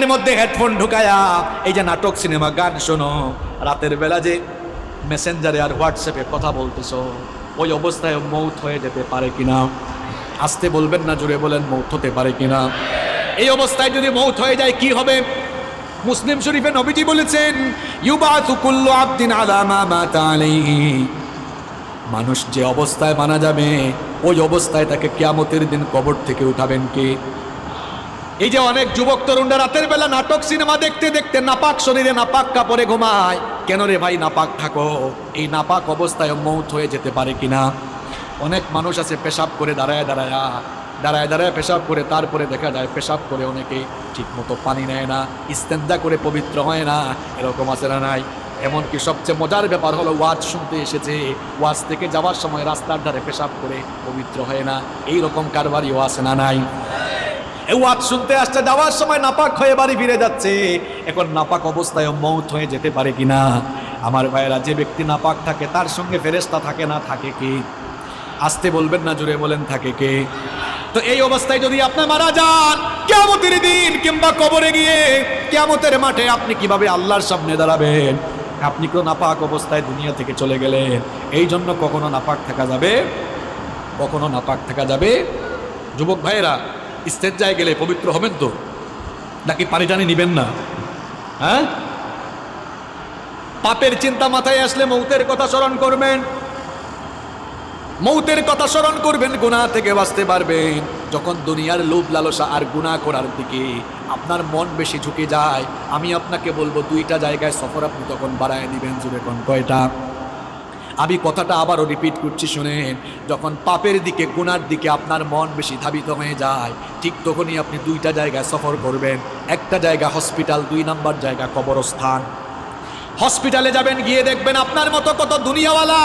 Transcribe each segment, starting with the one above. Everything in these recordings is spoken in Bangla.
কানের মধ্যে হেডফোন ঢুকায়া এই যে নাটক সিনেমা গান শোনো, রাতের বেলা যে মেসেঞ্জারে আর হোয়াটসঅ্যাপে কথা বলতেছো, ওই অবস্থায় মৌত হয়ে যেতে পারে কিনা? আসতে বলবেন না, জুড়ে বলেন মৌত হতে পারে কিনা? এই অবস্থায় যদি মৌত হয়ে যায় কি হবে? মুসলিম শরীফে নবীজি বলেছেন, ইউবাতু কুল্লু আবদিন আলা মা মাতা আলাইহি, মানুষ যে অবস্থায় মারা যাবে ওই অবস্থায় তাকে কিয়ামতের দিন কবর থেকে উঠাবেন কে? এই যে অনেক যুবক তরুণরা রাতের বেলা নাটক সিনেমা দেখতে দেখতে নাপাক শরীরে নাপাক কাপড়ে ঘুমায়। কেন রে ভাই নাপাক থাকো? এই নাপাক অবস্থায় মৌত হয়ে যেতে পারে কিনা? অনেক মানুষ আছে পেশাব করে দাঁড়ায় দাঁড়ায় পেশাব করে, তারপরে দেখা যায় পেশাব করে অনেকে ঠিক মতো পানি নেয় না, ইস্তেঞ্জা করে পবিত্র হয় না, এরকম আছে না নাই? এমনকি সবচেয়ে মজার ব্যাপার হলো ওয়াজ শুনতে এসেছে, ওয়াজ থেকে যাওয়ার সময় রাস্তার ধারে পেশাব করে পবিত্র হয় না, এইরকম কারবারিও আছে না নাই? এই ওয়াজ শুনতে আসছে, যাওয়ার সময় নাপাক হয়ে বাড়ি ফিরে যাচ্ছে। এখন নাপাক অবস্থায় মৌত হয়ে যেতে পারে কিনা? আমার ভাইয়েরা, যে ব্যক্তি নাপাক থাকে তার সঙ্গে ফেরেশতা থাকে না, থাকে কি? আসতে বলবেন না, জুড়ে বলেন থাকে কে? তো এই অবস্থায় যদি আপনি মারা যান, কিয়ামতের দিন কিংবা কবরে গিয়ে কিয়ামতের মাঠে আপনি কিভাবে আল্লাহর সামনে দাঁড়াবেন? আপনি তো নাপাক অবস্থায় দুনিয়া থেকে চলে গেলেন। এই জন্য কখনো নাপাক থাকা যাবে, কখনো নাপাক থাকা যাবে। যুবক ভাইয়েরা, ইস্তেঞ্জায় গেলে পবিত্র হবেন তো, নাকি পানি টানি নিবেন না? হ্যাঁ, পাপের চিন্তা মাথায় আসলে মৌতের কথা স্মরণ করবেন, মৌতের কথা স্মরণ করবেন, গুনাহ থেকে বাঁচতে পারবেন। যখন দুনিয়ার লোভ লালসা আর গুনাহ করার দিকে আপনার মন বেশি ঝুঁকে যায়, আমি আপনাকে বলবো দুইটা জায়গায় সফর আপনি তখন বাড়ায় দিবেন। জুড়ে কোন কয়টা? আমি কথাটা আবারও রিপিট করছি, শুনেন। যখন পাপের দিকে গুনার দিকে আপনার মন বেশি ধাবিত হয়ে যায়, ঠিক তখনই আপনি দুইটা জায়গায় সফর করবেন। একটা জায়গা হসপিটাল, 2 নাম্বার জায়গা কবরস্থান। হসপিটালে যাবেন, গিয়ে দেখবেন আপনার মতো কত দুনিয়াওয়ালা,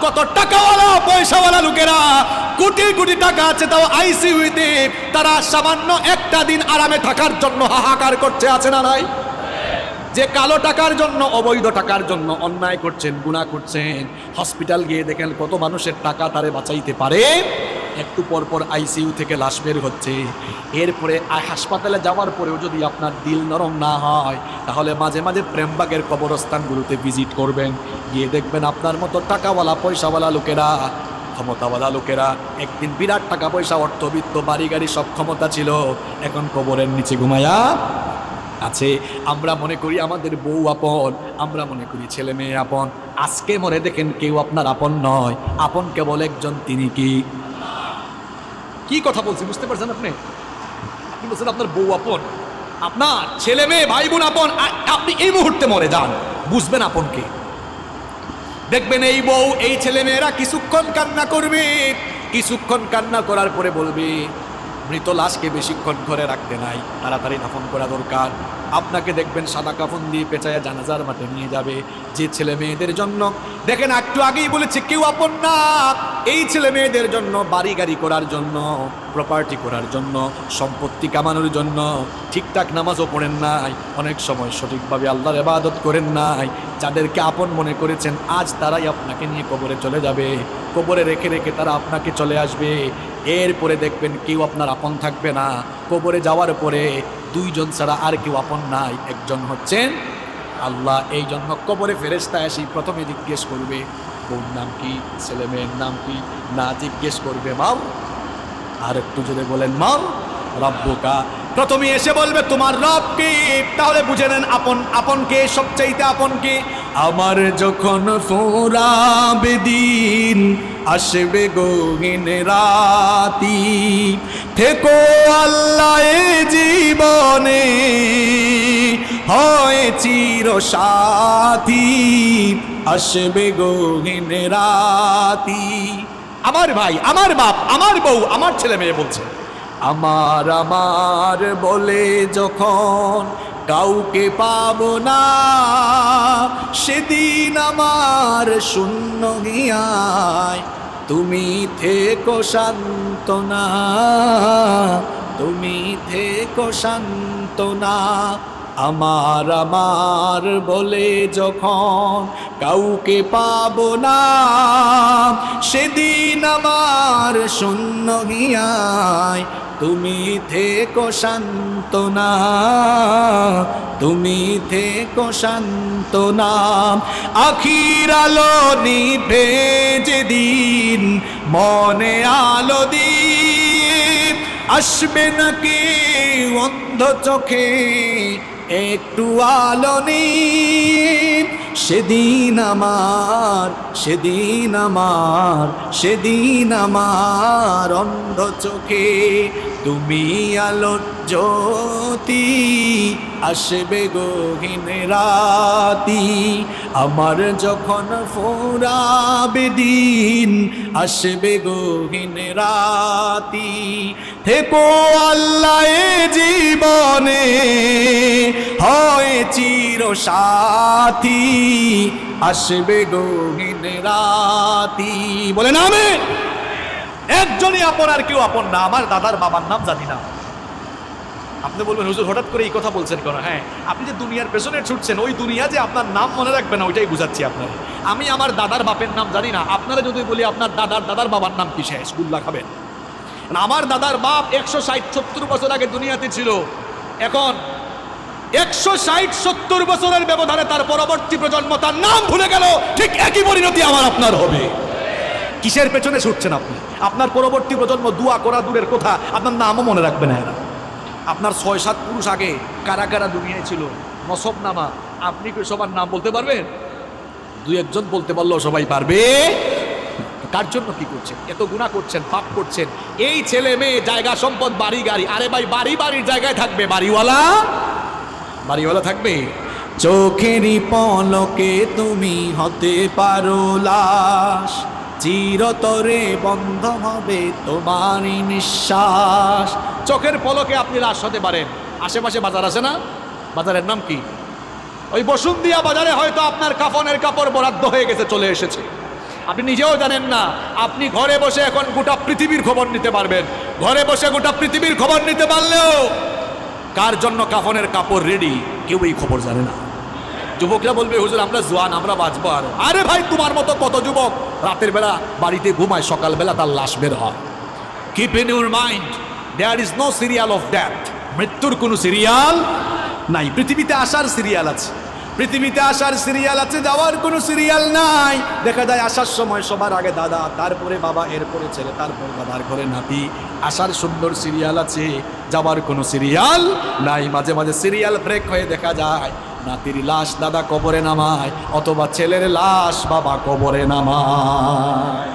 কত টাকাওয়ালা, পয়সাওয়ালা লোকেরা, কোটি কোটি টাকা আছে, তাও আইসিইউতে তারা সামান্য একটা দিন আরামে থাকার জন্য হাহাকার করছে, আছে না নাই? যে কালো টাকার জন্য, অবৈধ টাকার জন্য অন্যায় করছেন, গুনাহ করছেন, হসপিটাল গিয়ে দেখেন কত মানুষের টাকা তারে বাঁচাইতে পারে। একটু পর পর আইসিইউ থেকে লাশ বের হচ্ছে। এরপরে হাসপাতালে যাওয়ার পরেও যদি আপনার দিল নরম না হয়, তাহলে মাঝে মাঝে প্রেমবাগের কবরস্থানগুলোতে ভিজিট করবেন। গিয়ে দেখবেন আপনার মতো টাকাওয়ালা, পয়সাওয়ালা লোকেরা, ক্ষমতাওয়ালা লোকেরা, একদিন বিরাট টাকা পয়সা, অর্থবিত্ত, বাড়ি গাড়ি সব ক্ষমতা ছিল, এখন কবরের নিচে ঘুমায়া আছে। আমরা মনে করি আমাদের বউ আপন, আমরা মনে করি ছেলে মেয়ে আপন। আজকে মরে দেখেন কেউ আপনার আপন নয়, আপন কেবল একজন, তিনি কি কথা বলছি বুঝতে পারছেন আপনি? আপনি বলছেন আপনার বউ আপন, আপনার ছেলে মেয়ে ভাই বোন আপন। আপনি এই মুহূর্তে মরে যান, বুঝবেন আপনকে। দেখবেন এই বউ, এই ছেলে মেয়েরা কিছুক্ষণ কান্না করবে, কিছুক্ষণ কান্না করার পরে বলবে মৃত লাশকে বেশিক্ষণ ঘরে রাখতে নাই, তাড়াতাড়ি দাফন করা দরকার। আপনাকে দেখবেন সাদা কাফন দিয়ে পেঁচায়া জানাজার মাঠে নিয়ে যাবে। যে ছেলে মেয়েদের জন্য, দেখেন একটু আগেই বলেছে কেউ আপন না, এই ছেলে মেয়েদের জন্য, বাড়ি গাড়ি করার জন্য, প্রপার্টি করার জন্য, সম্পত্তি কামানোর জন্য ঠিকঠাক নামাজও পড়েন নাই, অনেক সময় সঠিকভাবে আল্লাহর ইবাদত করেন নাই, যাদেরকে আপন মনে করেছেন আজ তারাই আপনাকে নিয়ে কবরে চলে যাবে। কবরে রেখে রেখে তারা আপনাকে চলে আসবে। এরপরে দেখবেন কেউ আপনার আপন থাকবে না। কবরে যাওয়ার পরে 2 জন ছাড়া আর কেউ আপন নাই, একজন হচ্ছেন আল্লাহ। এই জন্য কবরে ফেরেশতা এসে প্রথমে জিজ্ঞেস করবে বউর নাম কি, ছেলে মেয়ের নাম কি, না জিজ্ঞেস করবে মাও। আর একটু যদি বলেন মাও রব্বুকা, প্রথমে এসে বলবে তোমার রব কে। তাহলে বুঝে নেন আপন, আপনকে সবচাইতে আপনকে। আমার যখন ফুরাবে দিন, আসবে গহীন রাতি, থেকো আল্লাহ এ জীবনে, হয় চির সাথী, আসবে গহীন রাতি। আমার ভাই, আমার বাপ, আমার বউ, আমার ছেলে মেয়ে বলছে আমার আমার বলে যখন কাউকে পাবো না, সেদিন আমার শূন্য গিয়ায় তুমি থেকো সান্ত্বনা, তুমি থেকো সান্ত্বনা। আমার আমার বলে যখন কাউকে পাবো না, সেদিন আমার শূন্য গিয়ায় তুমি থেকো সান্ত্বনা, তুমি থেকো সান্ত্বনা। আখির আলো নিভে যেদিন মনে আলো দিয়ে, আসবে নাকি অন্ধ চোখে একটু আলো নিয়ে। সেদিন আমার, সেদিন আমার, সেদিন আমার অন্ধ চোখে তুমি আলোর জ্যোতি, আসবে গহীন রাতি। আমার যখন ফুরাবে দিন, আসবে গহীন রাতি। থেকো আল্লাহ এ জীবনে, হয় চির সাথী, আসবে গহীন রাতি। বলেন আমিন। একজনই আপন, আর কেউ আপন না। আমার দাদার বাবার নাম জানি না। আপনি বলবেন হুজুর হঠাৎ করে এই কথা বলছেন কেন? হ্যাঁ, আপনি যে দুনিয়ার পেছনে ছুটছেন, ওই দুনিয়া যে আপনার নাম মনে রাখবে না, ওইটাই বুঝাচ্ছি আপনার। আমি আমার দাদার বাপের নাম জানি না। আপনারা যদি বলি আপনার দাদার বাবার নাম কি, শেষ গুল্লা খাবেন। আমার দাদার বাপ 160-70 বছর আগে দুনিয়াতে ছিল। এখন 160-70 বছরের ব্যবধানে তার পরবর্তী প্রজন্ম তার নাম ভুলে গেল। ঠিক একই পরিণতি আমার আপনার হবে। কিসের পেছনে ছুটছেন আপনি? আপনার পরবর্তী প্রজন্ম দোয়া করা দূরের কথা, আপনার নামও মনে রাখবে না এরা। আপনার 6-7 পুরুষ আগে কারা কারা দুনিয়ায় ছিল, নসব নামা, আপনি কি সবার নাম বলতে পারবেন? 2-1 জন বলতে পারলেও সবাই পারবে? কার জন্য কি করছেন? এত গুনাহ করছেন, পাপ করছেন। এই ছেলে মেয়ে, জায়গা সম্পদ, বাড়ি গাড়ি, আরে ভাই বাড়ির জায়গায় থাকবে, বাড়িওয়ালা থাকবে। চোখেরই পলকে তুমি হতে পারো লাশ, চিরতরে বন্ধ হবে তোমারই নিঃশ্বাস। চোখের পলকে আপনি লাশ হতে পারেন। আশেপাশে বাজার আছে না? বাজারের নাম কি? ওই বসুন্ধিয়া বাজারে হয়তো আপনার কাফনের কাপড় বরাদ্দ হয়ে গেছে, চলে এসেছে, আপনি নিজেও জানেন না। আপনি ঘরে বসে এখন গোটা পৃথিবীর খবর নিতে পারবেন। ঘরে বসে গোটা পৃথিবীর খবর নিতে পারলেও কার জন্য কাফনের কাপড় রেডি, কেউ এই খবর জানে না। যুবকরা বলবে হুজুর আমরা জোয়ান, আমরা বাঁচবো। আর আরে ভাই, তোমার মতো কত যুবক রাতের বেলা বাড়িতে ঘুমায়, সকালবেলা তার লাশ বের হয়। Keep in your mind, there is no serial of death. মৃত্যুর কোনো সিরিয়াল নাই। পৃথিবীতে আসার সিরিয়াল আছে, পৃথিবীতে আসার সিরিয়াল আছে, যাওয়ার কোনো সিরিয়াল নাই। দেখা যায় আসার সময় সবার আগে দাদা, তারপরে বাবা, এরপরে ছেলে, তারপরে বাবার ঘরে নাতি। আসার সুন্দর সিরিয়াল আছে, যাওয়ার কোনো সিরিয়াল নাই। মাঝে মাঝে সিরিয়াল ব্রেক হয়ে দেখা যায় নাতির লাশ দাদা কবরে নামায়, অথবা ছেলের লাশ বাবা কবরে নামায়।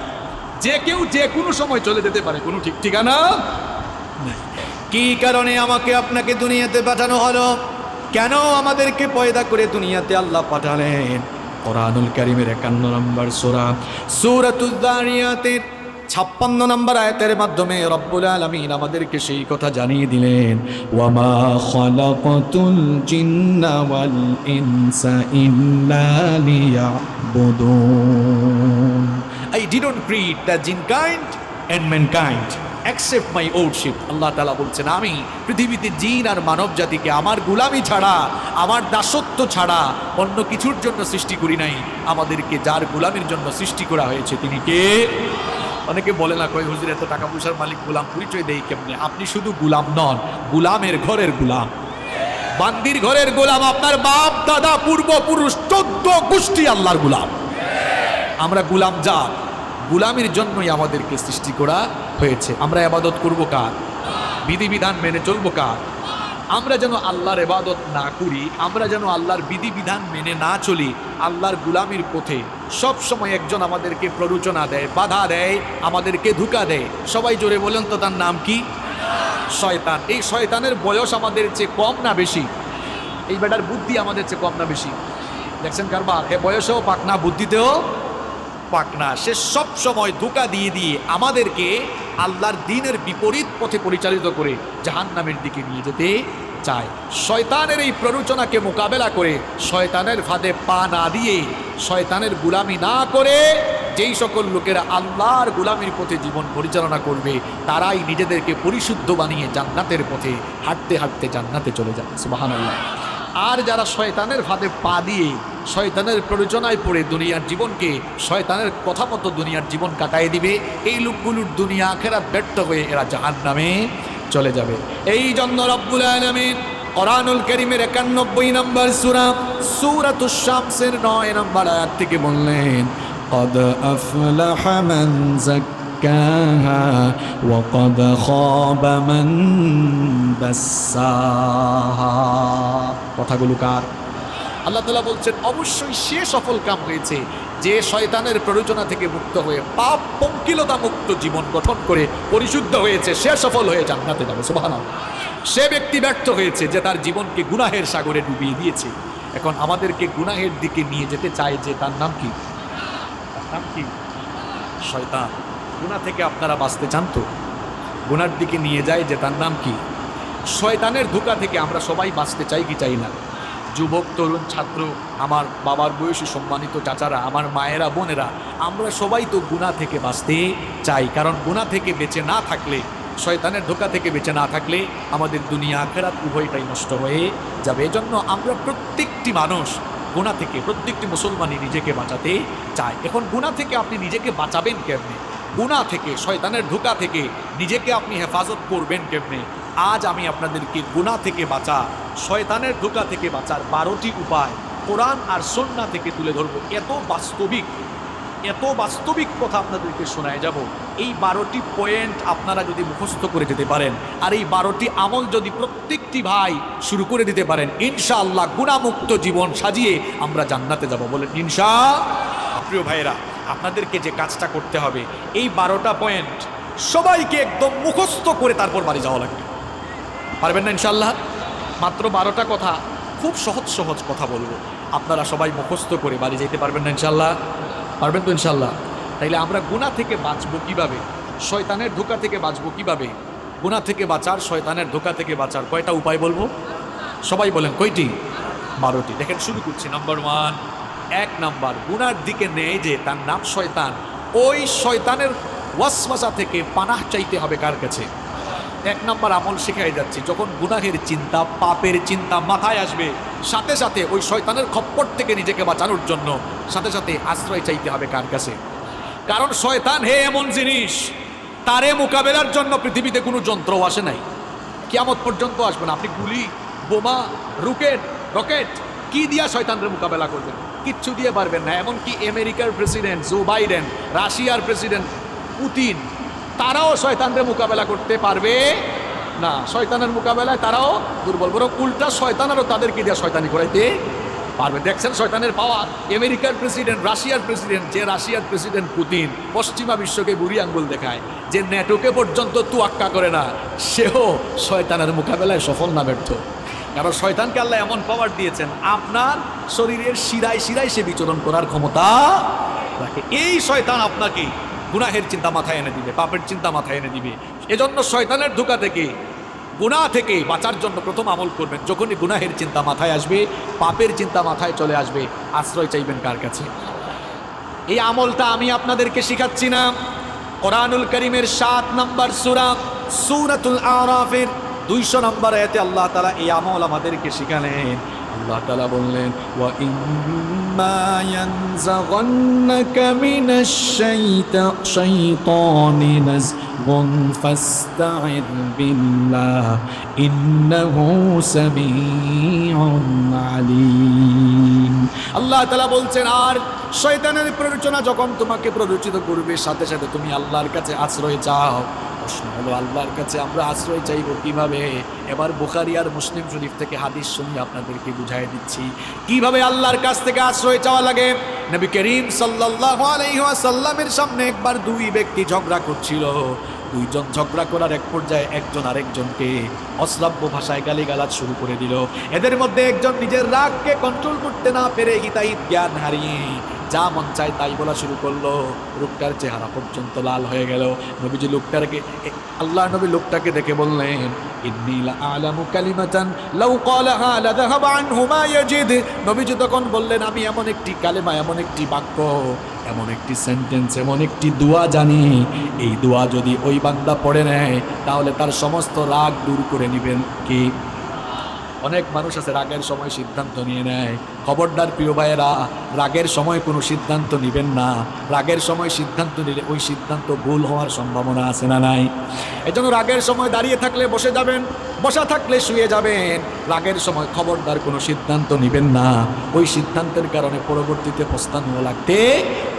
যে কেউ যে কোনো সময় চলে যেতে পারে, কোনো ঠিক ঠিকানা নাই। কি কারণে আমাকে আপনাকে দুনিয়াতে পাঠানো হলো? কেন আমাদেরকে পয়দা করে দুনিয়াতে আল্লাহ পাঠালেন? কোরআনুল কারীমের 51 নম্বর সূরা সূরাতুয যারিয়াতের 56 নম্বর আয়াতের মাধ্যমে রব্বুল আলামিন আমাদেরকে সেই কথা জানিয়ে দিলেন, ওয়ামা খালাকাতুল জিন্না ওয়াল ইনসা ইল্লা লিয়াবুদুন। I didn't create the jinn kind and mankind except my worship. আল্লাহ তাআলা বলছেন, আমি পৃথিবীতে জিন আর মানব জাতিকে আমার গোলামি ছাড়া, আমার দাসত্ব ছাড়া অন্য কিছুর জন্য সৃষ্টি করি নাই। আমাদেরকে যার গোলামির জন্য সৃষ্টি করা হয়েছে তিনি কে? অনেকে বলে না, কয় হুজুর এত টাকা পয়সার মালিক, গোলাম পরিচয় দেই কেমনে? আপনি শুধু গোলাম নন, গোলামের ঘরের গোলাম, বান্দির ঘরের গোলাম। আপনার বাপ দাদা পূর্বপুরুষ 14 গোষ্ঠী আল্লাহর গোলাম। আমরা গোলাম জাত, গোলামির জন্যই আমাদেরকে সৃষ্টি করা হয়েছে। আমরা ইবাদত করব কার? বিধিবিধান মেনে চলবো কার? আমরা যেন আল্লাহর ইবাদত না করি, আমরা যেন আল্লাহর বিধিবিধান মেনে না চলি, আল্লাহর গোলামির পথে সব সময় একজন আমাদেরকে প্ররোচনা দেয়, বাধা দেয়, আমাদেরকে ধোঁকা দেয়। সবাই জোরে বলেন তো, তার নাম কি? শয়তান। এই শয়তানের বয়স আমাদের চেয়ে কম না বেশি? এই বেটার বুদ্ধি আমাদের চেয়ে কম না বেশি? দেখছেন কারবার, এ বয়সেও পাক না, বুদ্ধিতেও পাক না। সে সব সময় ধোঁকা দিয়ে দিয়ে আমাদেরকে আল্লাহর দ্বীনের বিপরীত পথে পরিচালিত করে জাহান্নামের দিকে নিয়ে যেতে চায়। শয়তানের এই প্ররোচনাকে মোকাবেলা করে, শয়তানের ফাঁদে পা না দিয়ে, শয়তানের গোলামি না করে যেই সকল লোকেরা আল্লাহর গোলামির পথে জীবন পরিচালনা করবে, তারাই নিজেদেরকে পরিশুদ্ধ বানিয়ে জান্নাতের পথে হাঁটতে হাঁটতে জান্নাতে চলে যাবে। সুবহানাল্লাহ। আর যারা শয়তানের ফাঁদে পা দিয়ে, শয়তানের প্ররোচনায় পড়ে দুনিয়ার জীবনকে শয়তানের কথা মতো দুনিয়ার জীবন কাটায় দিবে, এই লোকগুলোর দুনিয়া আখেরাত ব্যর্থ হয়ে এরা জাহান্নামে চলে যাবে। এই জন্য রব্বুল আলামিন কোরআনুল কারীমের 91 নম্বর সূরা সূরাতুশ শামসের 9 নম্বর আয়াত থেকে বললেন, قد أفلح من زكاها وقد خاب من دساها। কথাগুলো কার? আল্লাহ তাআলা বলছেন অবশ্যই সে সফল কাম হয়েছে যে শয়তানের প্ররোচনা থেকে মুক্ত হয়ে পাপ পঙ্কিলতা মুক্ত জীবন গঠন করে পরিশুদ্ধ হয়েছে, সে সফল হয়ে জান্নাতে যাবে। সুবহানাল্লাহ। সে ব্যক্তি ব্যর্থ হয়েছে যে তার জীবনকে গুনাহের সাগরে ডুবিয়ে দিয়েছে। এখন আমাদেরকে গুনাহের দিকে নিয়ে যেতে চায় যে তার নাম কি? নাম কি? শয়তান। গুনাহ থেকে আপনারা বাঁচতে চান তো? গুনার দিকে নিয়ে যায় যে তার নাম কি? শয়তানের ধোঁকা থেকে আমরা সবাই বাঁচতে চাই কি চাই না? যুবক, তরুণ, ছাত্র, আমার বাবার বয়সী সম্মানিত চাচারা, আমার মায়েরা, বোনেরা, আমরা সবাই তো গুনাহ থেকে বাঁচতে চাই। কারণ গুনাহ থেকে বেঁচে না থাকলে, শয়তানের ধোঁকা থেকে বেঁচে না থাকলে আমাদের দুনিয়া আখিরাত উভয়টাই নষ্ট হয়ে যাবে। এজন্য আমরা প্রত্যেকটি মানুষ গুনাহ থেকে, প্রত্যেকটি মুসলমানই নিজেকে বাঁচাতে চায়। এখন গুনাহ থেকে আপনি নিজেকে বাঁচাবেন কেমনে? গুনাহ থেকে, শয়তানের ধোঁকা থেকে নিজেকে আপনি হেফাজত করবেন কেমনে? আজ আমি আপনাদেরকে গুনাহ থেকে বাঁচা, শয়তানের ধোঁকা থেকে বাঁচার 12টি উপায় কোরআন আর সুন্নাহ থেকে তুলে ধরব। এত বাস্তবিক কথা আপনাদেরকে শোনায় যাব। এই 12টি পয়েন্ট আপনারা যদি মুখস্থ করে যেতে পারেন আর এই 12টি আমল যদি প্রত্যেকটি ভাই শুরু করে দিতে পারেন, ইনশাআল্লাহ গুনাহমুক্ত জীবন সাজিয়ে আমরা জান্নাতে যাব। বলেন ইনশাআল্লাহ। প্রিয় ভাইরা, আপনাদেরকে যে কাজটা করতে হবে, এই 12টা পয়েন্ট সবাইকে একদম মুখস্থ করে তারপর বাড়ি যাওয়া লাগবে। পারবেন না ইনশাআল্লাহ? মাত্র 12টা কথা, খুব সহজ কথা বলবো, আপনারা সবাই মুখস্থ করে বাড়ি যেতে পারবেন না ইনশাআল্লাহ? পারবেন তো ইনশাআল্লাহ? তাইলে আমরা গুনাহ থেকে বাঁচবো কিভাবে, শয়তানের ধোঁকা থেকে বাঁচবো কিভাবে? গুনাহ থেকে বাঁচার, শয়তানের ধোঁকা থেকে বাঁচার কয়টা উপায় বলবো? সবাই বলেন কয়টি? 12টি। দেখেন শুরু করছি। নাম্বার 1, 1 নাম্বার, গুনার দিকে নেয় যে তার নাম শয়তান, ওই শয়তানের ওয়াসওয়াসা থেকে পানাহ চাইতে হবে কার কাছে? 1 নাম্বার আমল শিখাই যাচ্ছি, যখন গুনাহের চিন্তা, পাপের চিন্তা মাথায় আসবে, সাথে সাথে ওই শয়তানের খপ্পর থেকে নিজেকে বাঁচানোর জন্য সাথে সাথে আশ্রয় চাইতে হবে কার কাছে? কারণ শয়তান এমন জিনিস, তারে মোকাবেলার জন্য পৃথিবীতে কোনো যন্ত্র আসে নাই, কিয়ামত পর্যন্ত আসবে না। আপনি গুলি, বোমা, রকেট কি দিয়া শয়তানের মোকাবেলা করবেন? কিচ্ছু দিয়ে পারবেন না। এমনকি আমেরিকার প্রেসিডেন্ট জো বাইডেন, রাশিয়ার প্রেসিডেন্ট পুতিন, তারাও শয়তানরে মোকাবেলা করতে পারবে না। শয়তানের মোকাবেলায় তারাও দুর্বল, বরং উল্টা শয়তানেরও তাদেরকে দিয়ে শয়তানি করাইতে পারবে। দেখছেন শয়তানের পাওয়ার। আমেরিকার প্রেসিডেন্ট, রাশিয়ার প্রেসিডেন্ট, যে রাশিয়ার প্রেসিডেন্ট পুতিন পশ্চিমা বিশ্বকে বুড়ি আঙ্গুল দেখায়, যে ন্যাটোকে পর্যন্ত তুয়াক্কা করে না, সেও শয়তানের মোকাবেলায় সফল না ব্যর্থ। কারণ শয়তানকে আল্লাহ এমন পাওয়ার দিয়েছেন, আপনার শরীরের শিরায় শিরায় সে বিচরণ করার ক্ষমতা রাখে। এই শয়তান আপনাকে গুনাহের চিন্তা মাথায় এনে দিবে, পাপের চিন্তা মাথায় এনে দিবে। এজন্য শয়তানের ধোঁকা থেকে, গুনাহ থেকে বাঁচার জন্য প্রথম আমল করবেন, যখনই গুনাহের চিন্তা মাথায় আসবে, পাপের চিন্তা মাথায় চলে আসবে, আশ্রয় চাইবেন কার কাছে? এই আমলটা আমি আপনাদেরকে শিখাচ্ছি না, কোরআনুল কারীমের 7 নম্বর সূরা সূরাতুল আরাফের 200 নম্বর আয়াতে আল্লাহ তাআলা এই আমল আমাদেরকে শিখালেন। আল্লাহ তাআলা বললেন, ওয়া ইম্মা ইয়ানজাগান্নাকা মিনাশ শাইতানি নাযগুন ফাস্তাইয বিল্লাহ ইন্নাহু সামিউন আলীম। আল্লাহ তাআলা বলছেন, আর শয়তানের প্ররোচনা যখন তোমাকে প্ররোচিত করবে, সাথে সাথে তুমি আল্লাহর কাছে আশ্রয় চাও। প্রশ্ন হলো, আল্লাহর কাছে আমরা আশ্রয় চাইব কিভাবে? এবার বুখারী আর মুসলিম শরীফ থেকে হাদিস শুনিয়ে আপনাদেরকে বুঝাই দিচ্ছি কিভাবে আল্লাহর কাছ থেকে আশ্রয় চাওয়া লাগে। নবী করিম সাল্লাল্লাহু আলাইহি ওয়াসাল্লামের সামনে একবার 2 ব্যক্তি ঝগড়া করছিল। 2 জন ঝগড়া করার এক পর্যায়ে একজন আরেকজনকে অশ্রাব্য ভাষায় গালিগালাজ শুরু করে দিল। এদের মধ্যে একজন নিজের রাগকে কন্ট্রোল করতে না পেরে হিতাহিত জ্ঞান হারিয়ে যা মন চায় তাই বলা শুরু করলো। লোকটার চেহারা পর্যন্ত লাল হয়ে গেল। নবীজি আল্লাহ নবী লোকটাকে দেখে বললেন, ইন্নী লা আ'লামু কালিমাতান লাউ ক্বালাহা লাযাহাবা আনহু মা ইয়াজিদ। নবীজি তখন বললেন, আমি এমন একটি কালেমা, এমন একটি বাক্য, এমন একটি সেন্টেন্স, এমন একটি দোয়া জানি, এই দোয়া যদি ওই বান্দা পড়ে নেয় তাহলে তার সমস্ত রাগ দূর করে নেবেন কি? অনেক মানুষ আছে রাগের সময় সিদ্ধান্ত নিয়ে নেয়। খবরদার প্রিয় ভাইয়েরা, রাগের সময় কোনো সিদ্ধান্ত নেবেন না। রাগের সময় সিদ্ধান্ত নিলে ওই সিদ্ধান্ত ভুল হওয়ার সম্ভাবনা আছে না নাই? এজন্য রাগের সময় দাঁড়িয়ে থাকলে বসে যাবেন, বসা থাকলে শুয়ে যাবেন। রাগের সময় খবরদার কোনো সিদ্ধান্ত নেবেন না, ওই সিদ্ধান্তের কারণে পরবর্তীতে পস্তানো লাগতে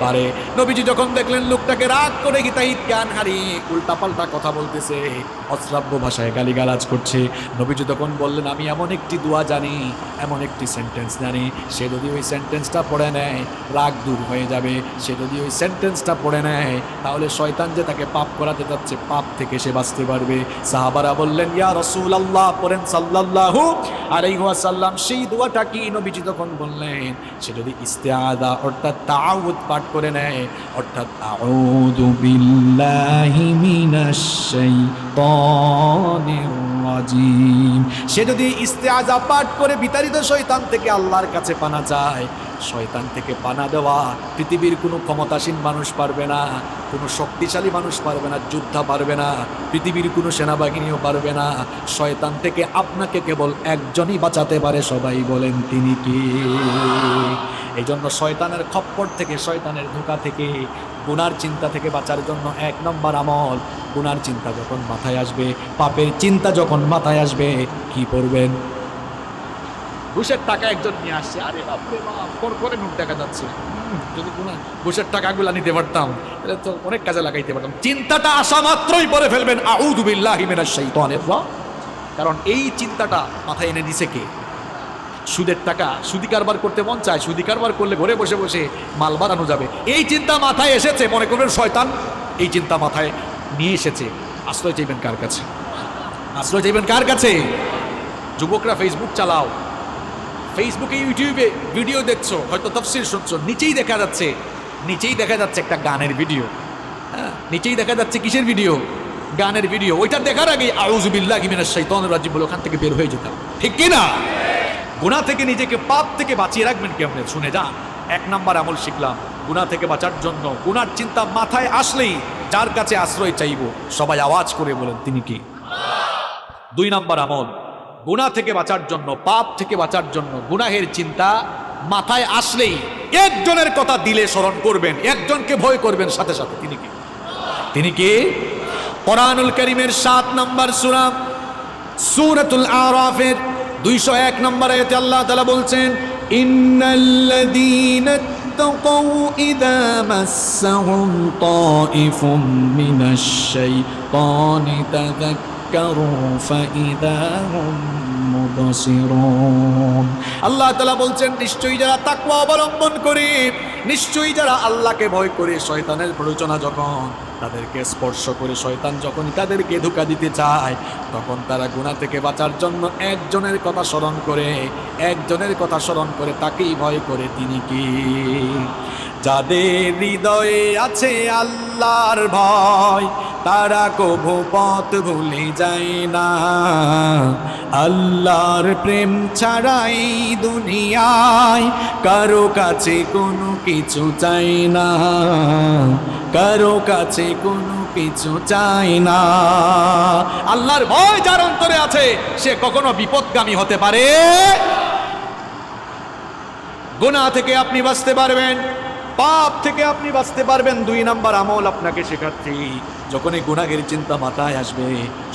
পারে। নবীজি যখন দেখলেন লোকটাকে রাগ করে হিতাহিত জ্ঞান হারিয়ে উল্টাপাল্টা কথা বলতেছে, অশ্রাব্য ভাষায় গালিগালাজ করছে, নবীজি তখন বললেন, আমি এমন একটি দোয়া জানি, এমন একটি সেন্টেন্স জানি, সে যদি ওই সেন্টেন্সটা পড়ে নেয় রাগ দূর হয়ে যাবে। সে যদি ওই সেন্টেন্সটা পড়ে নেয় তাহলে শয়তান যে তাকে পাপ করাতে যাচ্ছে, পাপ থেকে সে বাঁচতে পারবে। সাহাবারা বললেন, ইয়া রাসূলুল্লাহ, পড়েন সাল্লাল্লাহু আলাইহি ওয়াসাল্লাম। সেই দোয়াটা কি? নবীজি তখন বললেন, সে যদি ইস্তিআযা অর্থাৎ তাআউযুদ পাঠ করে নেয়, অর্থাৎ আউযু বিল্লাহি মিনাশ শাইতানির রাজিম, সে যদি ইস্তিআযা পাঠ করে বিতাড়িত শয়তান থেকে আল্লাহর কাছে পানা চায়। শয়তান থেকে পানা দেওয়া পৃথিবীর কোনো ক্ষমতাসীন মানুষ পারবে না, কোনো শক্তিশালী মানুষ পারবে না, যোদ্ধা পারবে না, পৃথিবীর কোনো সেনাবাহিনীও পারবে না। শয়তান থেকে আপনাকে কেবল একজনই বাঁচাতে পারে, সবাই বলেন তিনি কি? এই জন্য শয়তানের খপ্পর থেকে, শয়তানের ধোঁকা থেকে, গুনার চিন্তা থেকে বাঁচার জন্য 1 নম্বর আমল, গুনার চিন্তা যখন মাথায় আসবে, পাপের চিন্তা যখন মাথায় আসবে, কি করবেন? ঘুষের টাকা একজন নিয়ে আসছে, আরে বাপরে বাপ, করে নোট দেখা যাচ্ছে, যদি ঘুষের টাকাগুলা নিতে পারতাম তাহলে তো অনেক কাজে লাগাইতে পারতাম। চিন্তাটা আসা মাত্রই পরে ফেলবেন আউযু বিল্লাহি মিনাশ শাইতানির রাজিম। কারণ এই চিন্তাটা মাথায় এনে দিছে কে? সুদের টাকা, সুদি কারবার করতে মন চায়, সুদি কারবার করলে ঘরে বসে বসে মাল বাড়ানো যাবে, এই চিন্তা মাথায় এসেছে, মনে করবেন শয়তান এই চিন্তা মাথায় নিয়ে এসেছে। আশ্রয় চাইবেন কার কাছে? আশ্রয় চাইবেন কার কাছে? যুবকরা ফেসবুক চালাও, ফেসবুকে ইউটিউবে ভিডিও দেখছো, হয়তো তাফসীর শুনছো, নিচেই দেখা যাচ্ছে একটা গানের ভিডিও। হ্যাঁ, নিচেই দেখা যাচ্ছে কিসের ভিডিও? গানের ভিডিও। ওইটা দেখার আগে আউযু বিল্লাহি মিনাশ শাইতানির রাজিম বলে ওখান থেকে বের হয়ে যেতাম, ঠিক কি না? গুনাহ থেকে নিজেকে, পাপ থেকে বাঁচিয়ে রাখবেন কেমনে? শুনে যান। 1 নম্বর আমল শিখলাম, গুনাহ থেকে বাঁচার জন্য গুনার চিন্তা মাথায় আসলেই যার কাছে আশ্রয় চাইব, সবাই আওয়াজ করে বলেন তিনি কি? 2 নম্বর আমল, গুনাহ থেকে বাঁচার জন্য, পাপ থেকে বাঁচার জন্য গুনাহের চিন্তা মাথায় আসলেই একজনের কথা দিলে স্মরণ করবেন, একজনকে ভয় করবেন সাথে সাথে, তিনি কি? তিনি কি? কোরআনুল কারীমের 7 নম্বর সূরা সূরাতুল আরাফের 201 নম্বর আয়াতে আল্লাহ তাআলা বলছেন, ইন্নাল্লাযীনা তাকাউ ইযা মাসসাহুম তাইফুম মিনাশ শাইতানি তাযাক্কারু ফাইযা হুম মুবসিরুন। আল্লাহ তাআলা বলছেন, নিশ্চয়ই যারা তাকওয়া অবলম্বন করে, নিশ্চয়ই যারা আল্লাহকে ভয় করে, শয়তানের প্ররোচনা যখন তাদেরকে স্পর্শ করে, শয়তান যখন তাদেরকে ধোঁকা দিতে চায়, তখন তারা গুনাহ থেকে বাঁচার জন্য একজনের কথা স্মরণ করে, একজনের কথা স্মরণ করে তাকেই ভয় করে, তিনি কি? যাদের হৃদয়ে আছে আল্লাহর ভয়, তারা কভু পথ ভুলে যায় না। আল্লাহর প্রেম ছাড়াই দুনিয়ায় কারো কাছে কোনো কিছু চাই না, কারো কাছে কোনো কিছু চাই না। আল্লাহর ভয় যার অন্তরে আছে, সে কখনো বিপদগামী হতে পারে। গুনাহ থেকে আপনি বাঁচতে পারবেন, পাপ থেকে আপনি বাঁচতে পারবেন। 2 নম্বর আমল আপনাকে শেখাচ্ছি, যখনই গুনাহের চিন্তা মাথায় আসবে,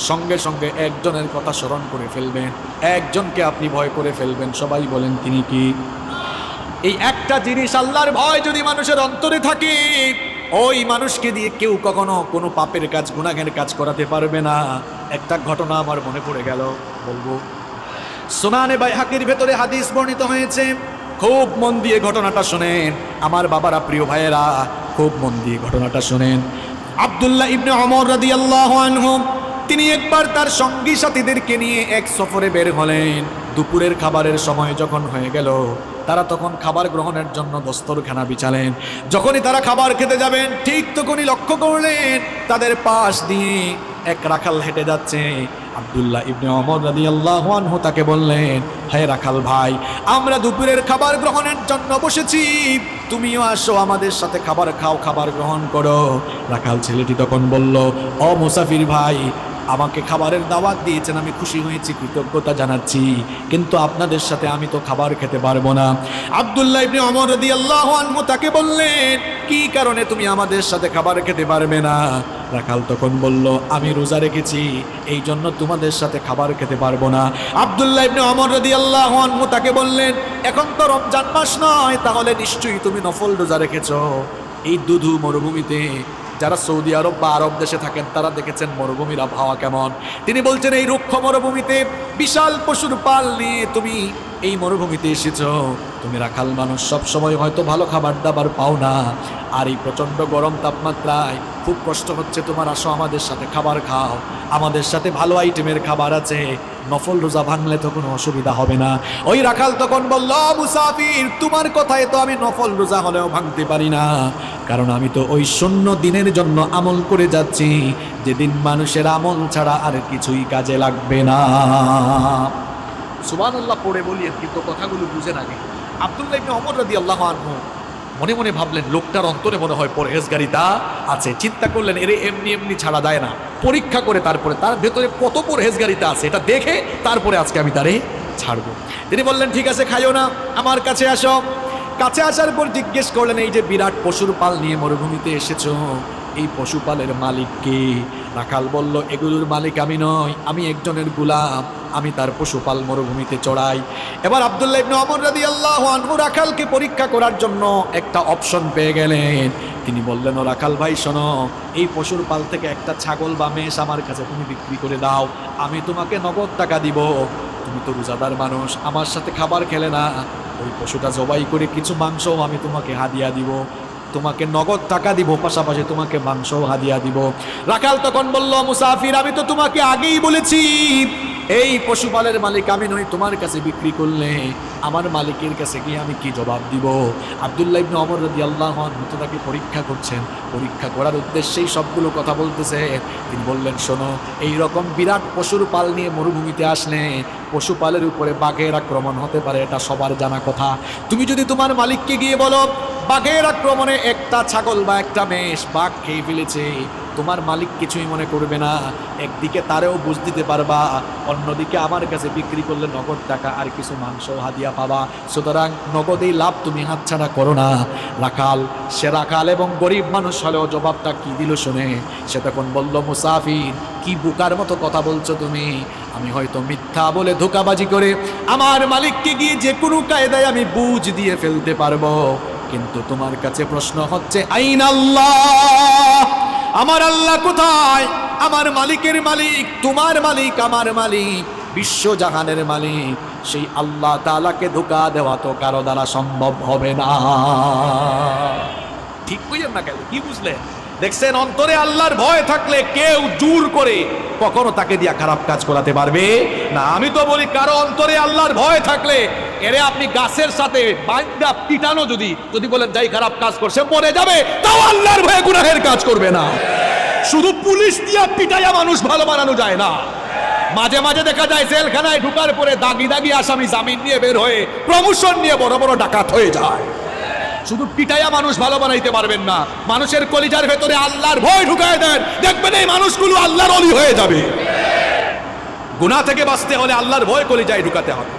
সঙ্গে সঙ্গে একজনের কথা স্মরণ করে ফেলবেন, একজনকে আপনি ভয় করে ফেলবেন, সবাই বলেন তিনি কি? এই একটা জিনিস, আল্লাহর ভয় যদি মানুষের অন্তরে থাকে, ওই মানুষকে দিয়ে কেউ কখনো কোনো পাপের কাজ, গুনাহের কাজ করাতে পারবে না। একটা ঘটনা আমার মনে পড়ে গেল, বলবো। সুনানে বাইহাকির ভেতরে হাদিস বর্ণিত হয়েছে, খুব মন দিয়ে ঘটনাটা শুনেন আমার বাবারা, প্রিয় ভাইয়েরা, খুব মন দিয়ে ঘটনাটা শুনেন। আব্দুল্লাহ ইবনে ওমর রাদিয়াল্লাহু আনহু, তিনি একবার তার সঙ্গী সাথীদেরকে নিয়ে এক সফরে বের হলেন। দুপুরের খাবারের সময় যখন হয়ে গেল, তারা তখন খাবার গ্রহণের জন্য দস্তরখানা বিছালেন। যখনই তারা খাবার খেতে যাবেন, ঠিক তখনই লক্ষ্য করলেন তাদের পাশ দিয়ে এক রাখাল হেঁটে যাচ্ছে। আব্দুল্লাহ ইবনে ওমর রাদিয়াল্লাহু আনহু তাকে বললেন, হে রাখাল ভাই, আমরা দুপুরের খাবার গ্রহণের জন্য বসেছি, তুমিও আসো, আমাদের সাথে খাবার খাও, খাবার গ্রহণ করো। রাখাল ছেলেটি তখন বলল, ও মুসাফির ভাই, আমাকে খাবারের দাওয়াত দিয়েছেন, আমি খুশি হয়েছি, কৃতজ্ঞতা জানাচ্ছি, কিন্তু আপনাদের সাথে আমি তো খাবার খেতে পারবো না। আব্দুল্লাহ ইবনে ওমর রাদিয়াল্লাহু আনহু তাকে বললেন, কি কারণে তুমি আমাদের সাথে খাবার খেতে পারবে না? রাখাল তখন বলল, আমি রোজা রেখেছি, এই জন্য তোমাদের সাথে খাবার খেতে পারবো না। আব্দুল্লাহ ইবনে ওমর রাদিয়াল্লাহু আনহু তাকে বললেন, এখন তো রমজান মাস নয়, তাহলে নিশ্চয়ই তুমি নফল রোজা রেখেছো। এই দুধু মরুভূমিতে, যারা সৌদি আরব বা আরব দেশে থাকেন তারা দেখেছেন মরুভূমির আবহাওয়া কেমন। তিনি বলছেন, এই রুক্ষ মরুভূমিতে বিশাল পশুর পাল নিয়ে তুমি এই মরুভূমিতে এসেছো। তুমি রাখাল মানুষ, সব সময় হয়তো ভালো খাবার দাবার পাও না, আর এই প্রচণ্ড গরম তাপমাত্রায় খুব কষ্ট হচ্ছে তোমার, আসো আমাদের সাথে খাবার খাও, আমাদের সাথে ভালো আইটেমের খাবার আছে, নফল রোজা ভাঙলে তো কোনো অসুবিধা হবে না। ওই রাখাল তখন বলল, মুসাফির, তোমার কথায় তো আমি নফল রোজা হলেও ভাঙতে পারি না, কারণ আমি তো ওই শূন্য দিনের জন্য আমল করে যাচ্ছি, যেদিন মানুষের আমল ছাড়া আর কিছুই কাজে লাগবে না। সুবহানাল্লাহ পড়ে বলি, কিন্তু কথাগুলো বুঝেন আগে। আব্দুল্লাহ ইবনে ওমর রাদিয়াল্লাহু আনহু মনে মনে ভাবলেন, লোকটার অন্তরে মনে হয় পরহেজগারিতা আছে। চিন্তা করলেন, এরে এমনি এমনি ছাড়া যায় না, পরীক্ষা করে তারপরে তার ভেতরে কত পরহেজগারিতা আছে এটা দেখে তারপরে আজকে আমি তারে ছাড়বো। তিনি বললেন, ঠিক আছে, খাইও না, আমার কাছে আসো। কাছে আসার পর জিজ্ঞেস করলেন, এই যে বিরাট পশুর পাল নিয়ে মরুভূমিতে এসেছো, এই পশুপালের মালিক কে? রাখাল বলল, এগুলোর মালিক আমি নই, আমি একজনের গোলাম, আমি তার পশুপাল মরুভূমিতে চড়াই। এবার আব্দুল্লাহ ইবনে ওমর রাদিয়াল্লাহু আনহু রাখালকে পরীক্ষা করার জন্য একটা অপশন পেয়ে গেলেন। তিনি বললেন, ও রাখাল ভাই, শোনো, এই পশুর পাল থেকে একটা ছাগল বা মেষ আমার কাছে তুমি বিক্রি করে দাও, আমি তোমাকে নগদ টাকা দিব। তুমি তো রোজাদার মানুষ, আমার সাথে খাবার খেলে না, ওই পশুটা জবাই করে কিছু মাংস আমি তোমাকে হাদিয়া দিব, তোমাকে নগদ টাকা দিব, পাশাপাশি তোমাকে মাংসও হাদিয়া দিব। রাখাল তখন বলল, মুসাফির, আমি তো তোমাকে আগেই বলেছি এই পশুপালের মালিক আমি নই, তোমার কাছে বিক্রি করলে আমার মালিকের কাছে গিয়ে আমি কি জবাব দিব? আব্দুল্লাহ ইবনে ওমর রাদিয়াল্লাহু আনহু তাকে পরীক্ষা করছেন, পরীক্ষা করার উদ্দেশ্যেই সবগুলো কথা বলতেছে। তিনি বললেন, শোনো, এই রকম বিরাট পশুর পাল নিয়ে মরুভূমিতে আসলে পশুপালের উপরে বাঘের আক্রমণ হতে পারে, এটা সবার জানা কথা। তুমি যদি তোমার মালিককে গিয়ে বলো, বাঘের আক্রমণে একটা ছাগল বা একটা মেষ বাঘ খেয়ে ফেলেছে, তোমার মালিক কিছুই মনে করবে না, একদিকে তারেও বুঝ দিতে পারবা, অন্যদিকে আমার কাছে বিক্রি করলে নগদ টাকা আর কিছু মাংস হাদিয়া পাবা, সুতরাং নগদেই লাভ, তুমি হাতছাড়া করো না। রাখাল, সে রাখাল এবং গরিব মানুষ হলেও জবাবটা কি দিল শুনে, সে তখন বলল, মুসাফির, কি বুকার মতো কথা বলছো তুমি, আমি হয়তো মিথ্যা বলে ধোঁকাবাজি করে আমার মালিককে গিয়ে যে কোনো কায়দায় আমি বুঝ দিয়ে ফেলতে পারবো, কিন্তু তোমার কাছে প্রশ্ন হচ্ছে, আইন আল্লাহ, আমার আল্লাহ কোথায়? আমার মালিকের মালিক, তোমার মালিক, আমার মালিক, বিশ্বজাহানের মালিক, সেই আল্লাহ তাআলাকে ধোঁকা দেওয়া তো কারো দ্বারা সম্ভব হবে না। ঠিক বুঝলেন না? কেন কি বুঝলেন? দেখছেন, অন্তরে আল্লাহর ভয় থাকলে কেউ জোর করে কখনো তাকে দিয়া খারাপ কাজ করাতে পারবে না। আমি তো বলি, কারো অন্তরে আল্লাহর ভয় থাকলে এরে আপনি গাছের সাথে বাইন্দা পিটানো, যদি বলেন যাই খারাপ কাজ করছে মরে যাবে, তাও আল্লাহর ভয়ে গুনাহের কাজ করবে না। শুধু পুলিশ দিয়া পিটাইয়া মানুষ ভালো বানানো যায় না। মাঝে মাঝে দেখা যায় জেলখানায় ঢুকার পরে দাগি দাগি আসামি জামিন নিয়ে বের হয়ে প্রমোশন নিয়ে বড় বড় ডাকাত হয়ে যায়। শুধু পিটাইয়া মানুষ ভালো বানাইতে পারবেন না, মানুষের কলিজার ভেতরে আল্লাহর ভয় ঢুকায় দেন, দেখবেন এই মানুষগুলো আল্লাহর ওলি হয়ে যাবে। গুনাহ থেকে বাঁচতে হলে আল্লাহর ভয় কলিজায় ঢুকাতে হবে।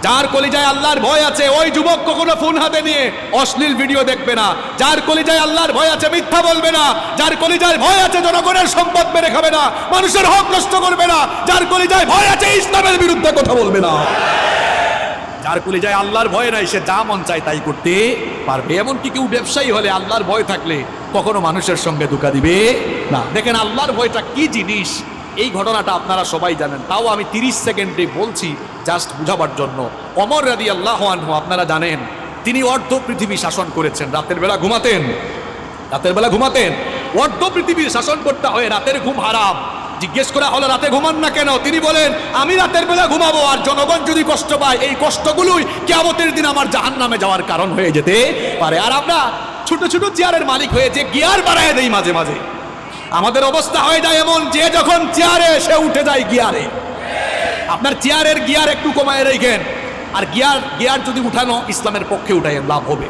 যার কলিজায় আল্লাহর ভয় আছে, ওই যুবক কখনো ফোন হাতে নিয়ে অশ্লীল ভিডিও দেখবে না। যার কলিজায় আল্লাহর ভয় আছে, মিথ্যা বলবে না। যার কলিজায় ভয় আছে, জনগণের সম্পদ মেরে খাবে না, মানুষের হক নষ্ট করবে না। যার কলিজায় ভয় আছে, ইসলামের বিরুদ্ধে কথা বলবে না। যার কলিজায় আল্লাহর ভয় নাই, সে যা মন চায় তাই করতে পারবে। এমনকি কেউ ব্যবসায়ী হলে আল্লাহর ভয় থাকলে কখনো মানুষের সঙ্গে ধোঁকা দিবে না। দেখেন আল্লাহর ভয়টা কি জিনিস, এই ঘটনাটা আপনারা সবাই জানেন, তাও আমি 30 সেকেন্ডে বলছি জাস্ট বুঝাবার জন্য। ওমর রাদিয়াল্লাহু আনহু, আপনারা জানেন, তিনি অর্ধ পৃথিবী শাসন করেছেন। রাতের বেলা ঘুমাতেন, অর্ধ পৃথিবীর শাসন করতে হয়, রাতের ঘুম হারাম। জিজ্ঞেস করা হলো, রাতে ঘুমান না কেন? তিনি বলেন, আমি রাতের বেলা ঘুমাবো, আর জনগণ যদি কষ্ট পায়, এই কষ্টগুলোই কিয়ামতের দিন আমার জাহান্নামে যাওয়ার কারণ হয়ে যেতে পারে। আর আমরা ছোট ছোট চেয়ারের মালিক হয়ে যে গিয়ার বাড়ায় দেই, মাঝে মাঝে আমাদের অবস্থা হয়ে যায় এমন, যে যখন চেয়ারে সে উঠে যায় গিয়ারে। আপনার চেয়ারের গিয়ার একটু কমায় রেখেন, আর গিয়ার যদি উঠানো ইসলামের পক্ষে উঠাই লাভ হবে।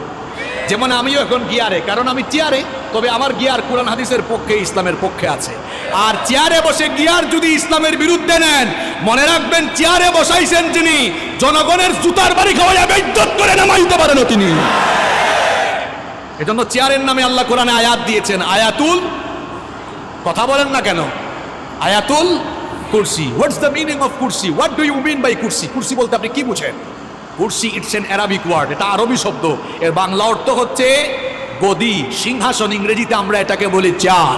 যেমন আমিও এখন গিয়ারে, কারণ আমি চেয়ারে তবে আমার গিয়ার কোরআন হাদিসের পক্ষে, ইসলামের পক্ষে আছে। আর চেয়ারে বসে গিয়ার যদি ইসলামের বিরুদ্ধে নেন, মনে রাখবেন চেয়ারে বসাইছেন যিনি, জনগণের জুতার বাড়ি খাওয়াইয়া বেইজ্জত করে নামাইতে পারেন তিনি। এজন্য চেয়ারের নামে আল্লাহ কোরআনে আয়াত দিয়েছেন, আয়াতুল, কথা বলেন না কেন, আয়াতুল কুরসি। হোয়াটস দ্য মিনিং অফ কুরসি? What do you mean by কুরসি? কুরসি বলতে আপনি কি বুঝেন? কুরসি ইটস এন অ্যারাবিক ওয়ার্ড, এটা আরবি শব্দ। এর বাংলা অর্থ হচ্ছে গদি, সিংহাসন। ইংরেজিতে আমরা এটাকে বলি চেয়ার।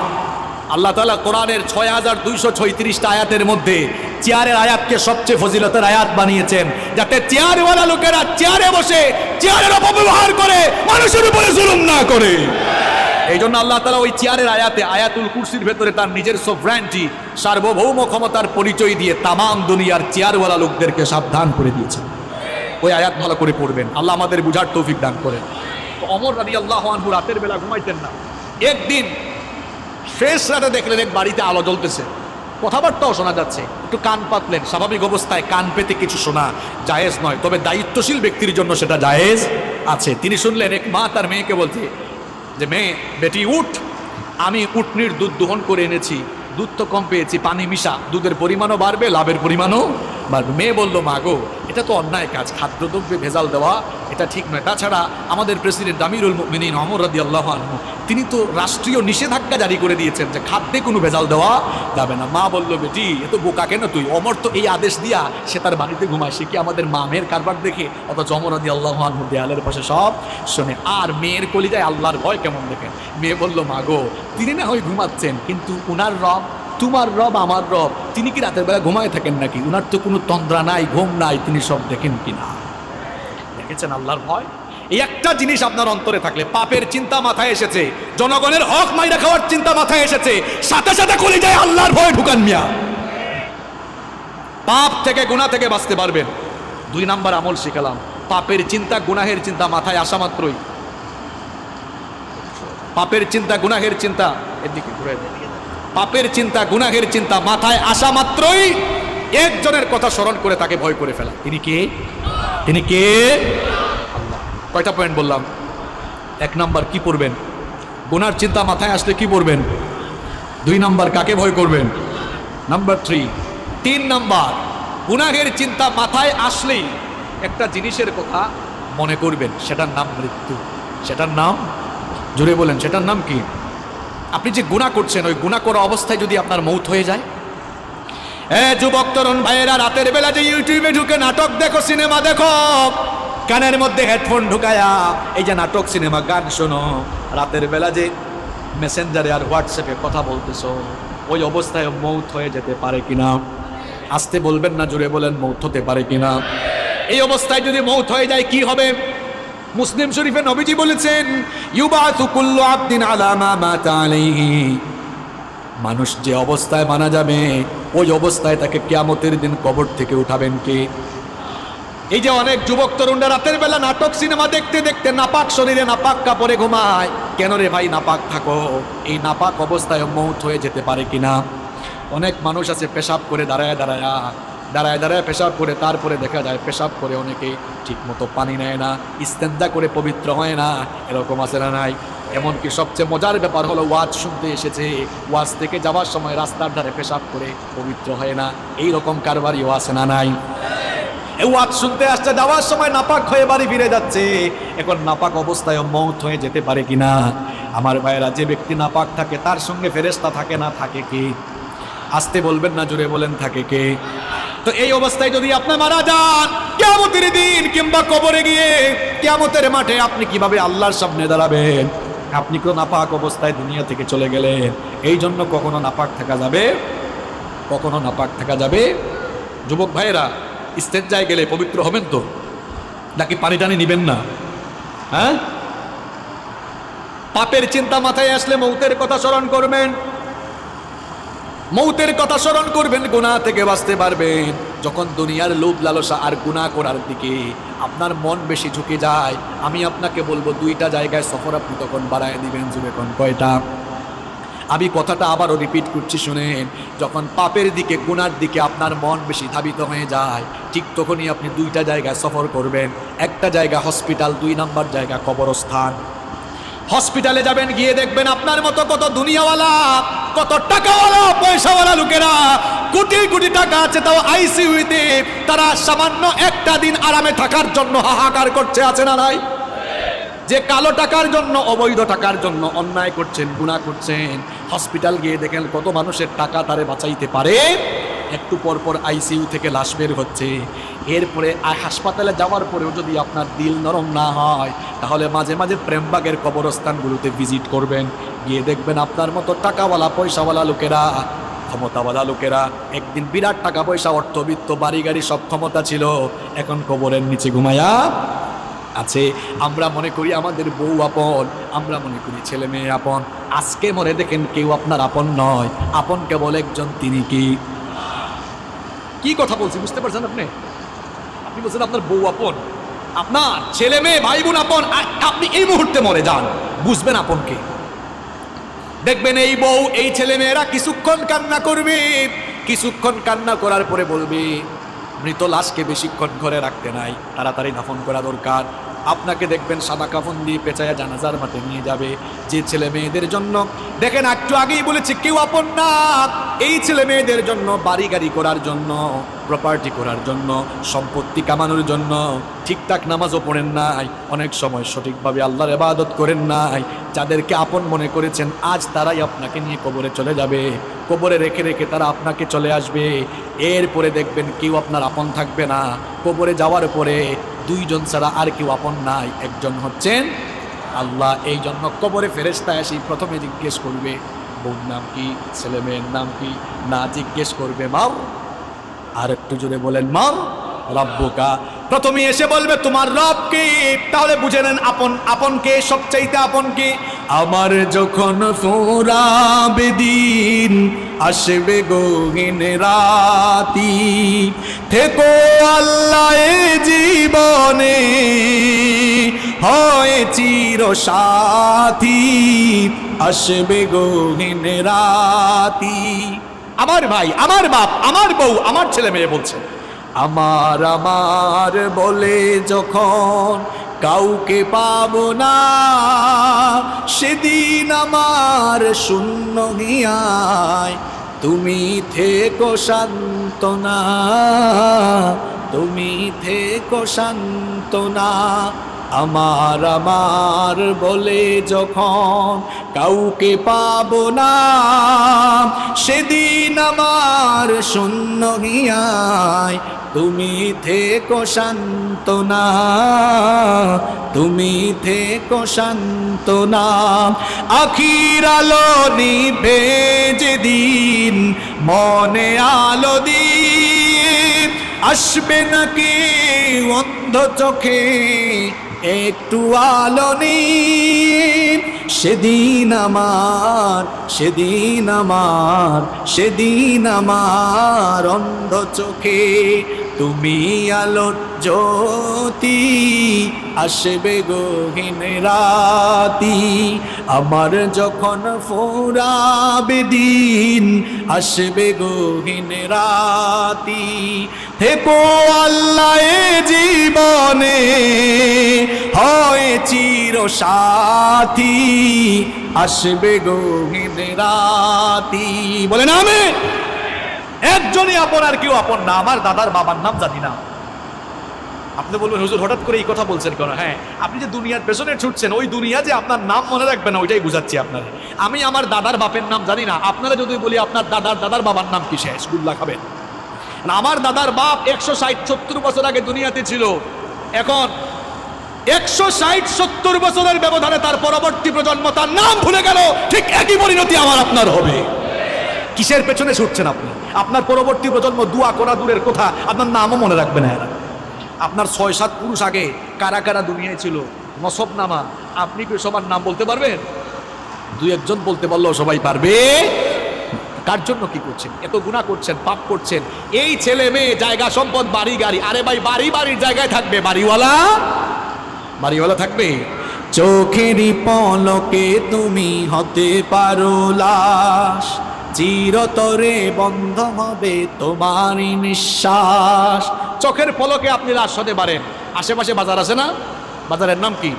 আল্লাহ তাআলা কোরআনের ৬,২৩৬টা আয়াতের মধ্যে চেয়ারের আয়াতকে সবচেয়ে ফজিলতের আয়াত বানিয়েছেন, যাতে চেয়ারওয়ালা লোকেরা চেয়ারে বসে চেয়ারের অপব্যবহার করে মানুষের উপরে জুলুম না করে। এই জন্য আল্লাহ তাআলা ওই চেয়ারের আয়াতে, আয়াতুল কুরসির ভেতরে তার নিজের সভরান্টি, সার্বভৌম ক্ষমতার পরিচয় দিয়ে তামাম দুনিয়ার চেয়ারওয়ালা লোকদেরকে সাবধান করে দিয়েছেন। ওই আয়াত ভালো করে পড়বেন, আল্লাহ আমাদের বুঝার তৌফিক দান করেন। তো ওমর রাদিয়াল্লাহু আনহু রাতের বেলা ঘুমাইতেন না। একদিন শেষ রাতে দেখলেন এক বাড়িতে আলো জ্বলতেছে, কথাবার্তাও শোনা যাচ্ছে। একটু কান পাতলেন। স্বাভাবিক অবস্থায় কান পেতে কিছু শোনা জায়েজ নয়, তবে দায়িত্বশীল ব্যক্তির জন্য সেটা জায়েজ আছে। তিনি শুনলেন এক মা তার মেয়েকে বলছে যে, মেয়ে, বেটি উঠ, আমি উটনির দুধ দোহন করে এনেছি, দুধ তো কম পেয়েছি, পানি মিশা, দুধের পরিমাণও বাড়বে, লাভের পরিমাণও বাড়বে। মেয়ে বলল, মা গো, এটা তো অন্যায় কাজ, খাদ্যদ্রব্যে ভেজাল দেওয়া এটা ঠিক নয়। তাছাড়া আমাদের প্রেসিডেন্ট আমিরুল মুমিনিন ওমর রাদিয়াল্লাহু আনহু তিনি তো রাষ্ট্রীয় নিষেধাজ্ঞা জারি করে দিয়েছেন যে খাদ্যে কোনো ভেজাল দেওয়া যাবে না। মা বলল, বেটি, এ তো বোকা কেন তুই? ওমর তো এই আদেশ দিয়া সে তার বাড়িতে ঘুমায়, সে কি আমাদের মামের কারবার দেখে? অথচ ওমর রাদিয়াল্লাহু আনহু দেয়ালের পাশে সব শোনে। আর মেয়ের কলিজায় আল্লাহর ভয় কেমন দেখেন। মেয়ে বলল, মা গো, তিনি না হয় ঘুমাচ্ছেন, কিন্তু উনার রব, তোমার রব, আমার রব, তিনি কি রাতের বেলা ঘুমায় থাকেন নাকি? উনার তো কোনো তন্দ্রা নাই, ঘুম নাই, তিনি সব দেখেন কিনা। দেখেছেন আল্লাহর ভয়? এই একটা জিনিস আপনার অন্তরে থাকলে, পাপের চিন্তা মাথায় এসেছে, জনগণের হক মাইরা খাওয়ার চিন্তা মাথায় এসেছে, সাথে সাথে কলিজায় আল্লাহর ভয় ঢুকান মিয়া। পাপ থেকে, গুনাহ থেকে বাঁচতে পারবেন। 2 নাম্বার আমল শিখালাম, পাপের চিন্তা, গুনাহের চিন্তা মাথায় আসা মাত্রই, পাপের চিন্তা, গুনাহের চিন্তা, এদিকে ঘুরে দেন, পাপের চিন্তা, গুনাহের চিন্তা মাথায় আসা মাত্রই একজনের কথা স্মরণ করে তাকে ভয় করে ফেলা। তিনি কে? তিনি কে? আল্লাহ। কয়টা পয়েন্ট বললাম? 1 নাম্বার কি পড়বেন? গুনার চিন্তা মাথায় আসলে কি পড়বেন? 2 নাম্বার কাকে ভয় করবেন? নাম্বার 3। 3 নাম্বার, গুনাহের চিন্তা মাথায় আসলেই একটা জিনিসের কথা মনে করবেন, সেটার নাম মৃত্যু। সেটার নাম, জোরে বলেন, সেটার নাম কি? আপনি যে গুনাহ করছেন, ওই গুনাহ করা অবস্থায় যদি আপনার মৌত হয়ে যায়। যুবক তরুণ ভাইয়েরা, রাতের বেলা যে ইউটিউবে ঢুকে নাটক দেখো, সিনেমা দেখো, কানের মধ্যে হেডফোন ঢুকায়া এই যে নাটক, সিনেমা, গান শোনো, রাতের বেলা যে মেসেঞ্জারে আর হোয়াটসঅ্যাপে কথা বলতেছো, ওই অবস্থায় মৌত হয়ে যেতে পারে কিনা? আসতে বলবেন না, জোরে বলেন, মৌত হতে পারে কিনা? এই অবস্থায় যদি মৌত হয়ে যায় কি হবে? মুসলিম শরীফে নবীজি বলেছেন, ইউবাসু কুল্লু আবদিন আলা মা মাতা আলাইহি, মানুষ যে অবস্থায় মারা যাবে ওই অবস্থায় তাকে কিয়ামতের দিন কবর থেকে উঠাবেন কে? এই যে অনেক যুবক তরুণরা রাতের বেলা নাটক, সিনেমা দেখতে দেখতে নাপাক শরীরে, নাপাক কাপড়ে ঘুমায়। কেন রে ভাই নাপাক থাকো? এই নাপাক অবস্থায় মৌত হয়ে যেতে পারে কিনা? অনেক মানুষ আছে পেশাব করে দাঁড়ায় দাঁড়ায় পেশাব করে, তারপরে দেখা যায় পেশাব করে অনেকে ঠিক মতো পানি নেয় না, ইস্তেঞ্জা করে পবিত্র হয় না। এরকম আছে না নাই? এমনকি সবচেয়ে মজার ব্যাপার হলো, ওয়াজ শুনতে এসেছে, ওয়াজ থেকে যাওয়ার সময় রাস্তার ধারে পেশাব করে পবিত্র হয় না। এই রকম কারবারিও আছে না নাই? ওয়াজ শুনতে আসছে, যাওয়ার সময় নাপাক হয়ে বাড়ি ফিরে যাচ্ছে। এখন নাপাক অবস্থায় মৌত হয়ে যেতে পারে কিনা? আমার ভাইয়েরা, যে ব্যক্তি নাপাক থাকে তার সঙ্গে ফেরেশতা থাকে না, থাকে কে? আসতে বলবেন না, জোরে বলেন, থাকে কে? তো এই অবস্থায় যদি আপনি মারা যান, কিয়ামতের দিন কিংবা কবরে গিয়ে কিয়ামতের মাঠে আপনি কিভাবে আল্লাহর সামনে দাঁড়াবেন? আপনি তো নাপাক অবস্থায় দুনিয়া থেকে চলে গেলেন। এই জন্য কখনো নাপাক থাকা যাবে, কখনো নাপাক থাকা যাবে। যুবক ভাইয়েরা, ইস্তেঞ্জায় গেলে পবিত্র হবেন তো, নাকি পানি টানি নিবেন না? হ্যাঁ, পাপের চিন্তা মাথায় আসলে মৌতের কথা স্মরণ করবেন, মৌতের কথা স্মরণ করবেন, গুনাহ থেকে বাঁচতে পারবেন। যখন দুনিয়ার লোভ লালসা আর গুনাহ করার দিকে আপনার মন বেশি ঝুঁকে যায়, আমি আপনাকে বলবো 2টা জায়গায় সফর আপনি তখন বাড়ায় দিবেন। যুবকন, কয়টা? আমি কথাটা আবারও রিপিট করছি, শুনেন। যখন পাপের দিকে, গুনার দিকে আপনার মন বেশি ধাবিত হয়ে যায়, ঠিক তখনই আপনি 2টা জায়গায় সফর করবেন। একটা জায়গা হসপিটাল, 2 নাম্বার জায়গা কবরস্থান। হসপিটালে যাবেন, গিয়ে দেখবেন আপনার মতো কত দুনিয়াওয়ালা, কত টাকাওয়ালা, পয়সাওয়ালা লোকেরা, কোটি কোটি টাকা আছে, তাও আইসিইউতে তারা সামান্য একটা দিন আরামে থাকার জন্য হাহাকার করছে, আছে না নাই? যে কালো টাকার জন্য, অবৈধ টাকার জন্য অন্যায় করছেন, গুনাহ করছেন, হসপিটাল গিয়ে দেখেন কত মানুষের টাকা তারে বাঁচাইতে পারে। একটু পর পর আইসিইউ থেকে লাশ বের হচ্ছে। এরপরে হাসপাতালে যাওয়ার পরেও যদি আপনার দিল নরম না হয়, তাহলে মাঝে মাঝে প্রেমবাগের কবরস্থানগুলোতে ভিজিট করবেন, গিয়ে দেখবেন আপনার মতো টাকাওয়ালা, পয়সাওয়ালা লোকেরা, ক্ষমতাওয়ালা লোকেরা, একদিন বিরাট টাকা পয়সা, অর্থবিত্ত, বাড়ি গাড়ি সব ক্ষমতা ছিল, এখন কবরের নিচে ঘুমায়া আছে। আমরা মনে করি আমাদের বউ আপন, আমরা মনে করি ছেলে মেয়ে আপন। আজকে মনে দেখেন কেউ আপনার আপন নয়, আপন কেবল একজন, তিনি কি কথা বলছি বুঝতে পারছেন আপনি? আপনি বলছেন আপনার বউ আপন, আপনার ছেলে মেয়ে, ভাই বোন আপন। আপনি এই মুহূর্তে মরে যান, বুঝবেন আপনকে। দেখবেন এই বউ, এই ছেলে মেয়েরা কিছুক্ষণ কান্না করবে, কিছুক্ষণ কান্না করার পরে বলবে মৃত লাশকে বেশিক্ষণ ঘরে রাখতে নাই, তাড়াতাড়ি দাফন করা দরকার। আপনাকে দেখবেন সাদা কাফন দিয়ে পেঁচায়া জানাজার মাঠে নিয়ে যাবে। যে ছেলে মেয়েদের জন্য, দেখেন একটু আগেই বলেছি কেউ আপন না, এই ছেলে মেয়েদের জন্য বাড়ি গাড়ি করার জন্য, প্রপার্টি করার জন্য, সম্পত্তি কামানোর জন্য ঠিকঠাক নামাজও পড়েন নাই, অনেক সময় সঠিকভাবে আল্লাহর ইবাদত করেন নাই, যাদেরকে আপন মনে করেছেন আজ তারাই আপনাকে নিয়ে কবরে চলে যাবে, কবরে রেখে রেখে তারা আপনাকে চলে আসবে। এরপরে দেখবেন কেউ আপনার আপন থাকবে না। কবরে যাওয়ার পরে দুইজন ছাড়া আর কেউ আপন নাই, একজন হচ্ছেন আল্লাহ। এই জন্য কবরে ফেরেশতা এসে প্রথমে জিজ্ঞেস করবে বউর নাম কি, ছেলে মেয়ের নাম কি, না জিজ্ঞেস করবে মাও, আর একটু জোরে বলেন মাও রব্বুকা। প্রথমে এসে বলবে তোমার রব কে, তাহলে বুঝে নেন আপন। আপন কে? সবচাইতে আপন কে? আমার যখন ফুরাবে দিন, আসবে গহীন রাতি, থেকো আল্লাহ এ জীবনে, হয় চির সাথী, আসবে গহীন রাতি। আমার ভাই, আমার বাপ, আমার বউ, আমার ছেলে মেয়ে বলছে আমার আমার বলে যখন কাউকে পাবো না, সেদিন আমার শূন্য হিয়ায় তুমি থেকো সান্ত্বনা, তুমি থেকো সান্ত্বনা। আমার আমার বলে যখন কাউকে পাবো না, সেদিন আমার শূন্য হিয়ায় তুমি থেকো সান্ত্বনা, তুমি থেকো সান্ত্বনা। আখির আলো নিভে যেদিন মনে আলো দিয়ে, আসবে নাকি অন্ধ চোখে একটু আলো নিয়ে, সেদিন আমার, সেদিন আমার, সেদিন আমার অন্ধ চোখে তুমি আলোর জ্যোতি, আসবে গহীন রাতি। আমার যখন ফুরাবে দিন, আসবে গহীন রাতি, থেকো আল্লাহ এ জীবনে, হয় চির সাথী, আসবে গহীন রাতি। বলেন আমিন। একজনই আপন, আর কেউ আপন না। আমার দাদার বাবার নাম জানি না। আপনি বলবেন হুজুর হঠাৎ করে এই কথা বলছেন কেন? হ্যাঁ, আপনি যে দুনিয়ার পেছনে ছুটছেন, ওই দুনিয়া যে আপনার নাম মনে রাখবে না, ওইটাই বুঝাচ্ছি আপনারা। আমি আমার দাদার বাপের নাম জানি না, আপনারা যদি বলি আপনার দাদার বাবার নাম কি, শেষ গুল্লা খাবেন। আমার দাদার বাপ 160-70 বছর আগে দুনিয়াতে ছিল, এখন 160-70 বছরের ব্যবধানে তার পরবর্তী প্রজন্ম তার নাম ভুলে গেল। ঠিক একই পরিণতি আমার আপনার হবে। কিসের পেছনে ছুটছেন আপনি? আপনার পরবর্তী প্রজন্ম দোয়া করা দূরের কথা, আপনার নামও মনে রাখবে না এরা। আপনার 6-7 পুরুষ আগে কারা কারা দুনিয়ায় ছিল, নসব নামা, আপনি কি সবার নাম বলতে পারবেন? 2-1 জন বলতে পারলেও সবাই পারবে। কার জন্য কি করছেন? এত গুনাহ করছেন, পাপ করছেন। এই ছেলে মেয়ে, জায়গা সম্পদ, বাড়ি গাড়ি, আরে ভাই বাড়ির জায়গায় থাকবে, বাড়িওয়ালা থাকবে। চোখেরই পলকে তুমি হতে পারো লাশ, চিরতরে বন্ধ হবে তোমারই নিঃশ্বাস। চোখের পলকে আপনি লাশ হতে পারেন। আশেপাশে বাজার আছে না? বাজারের নাম কি?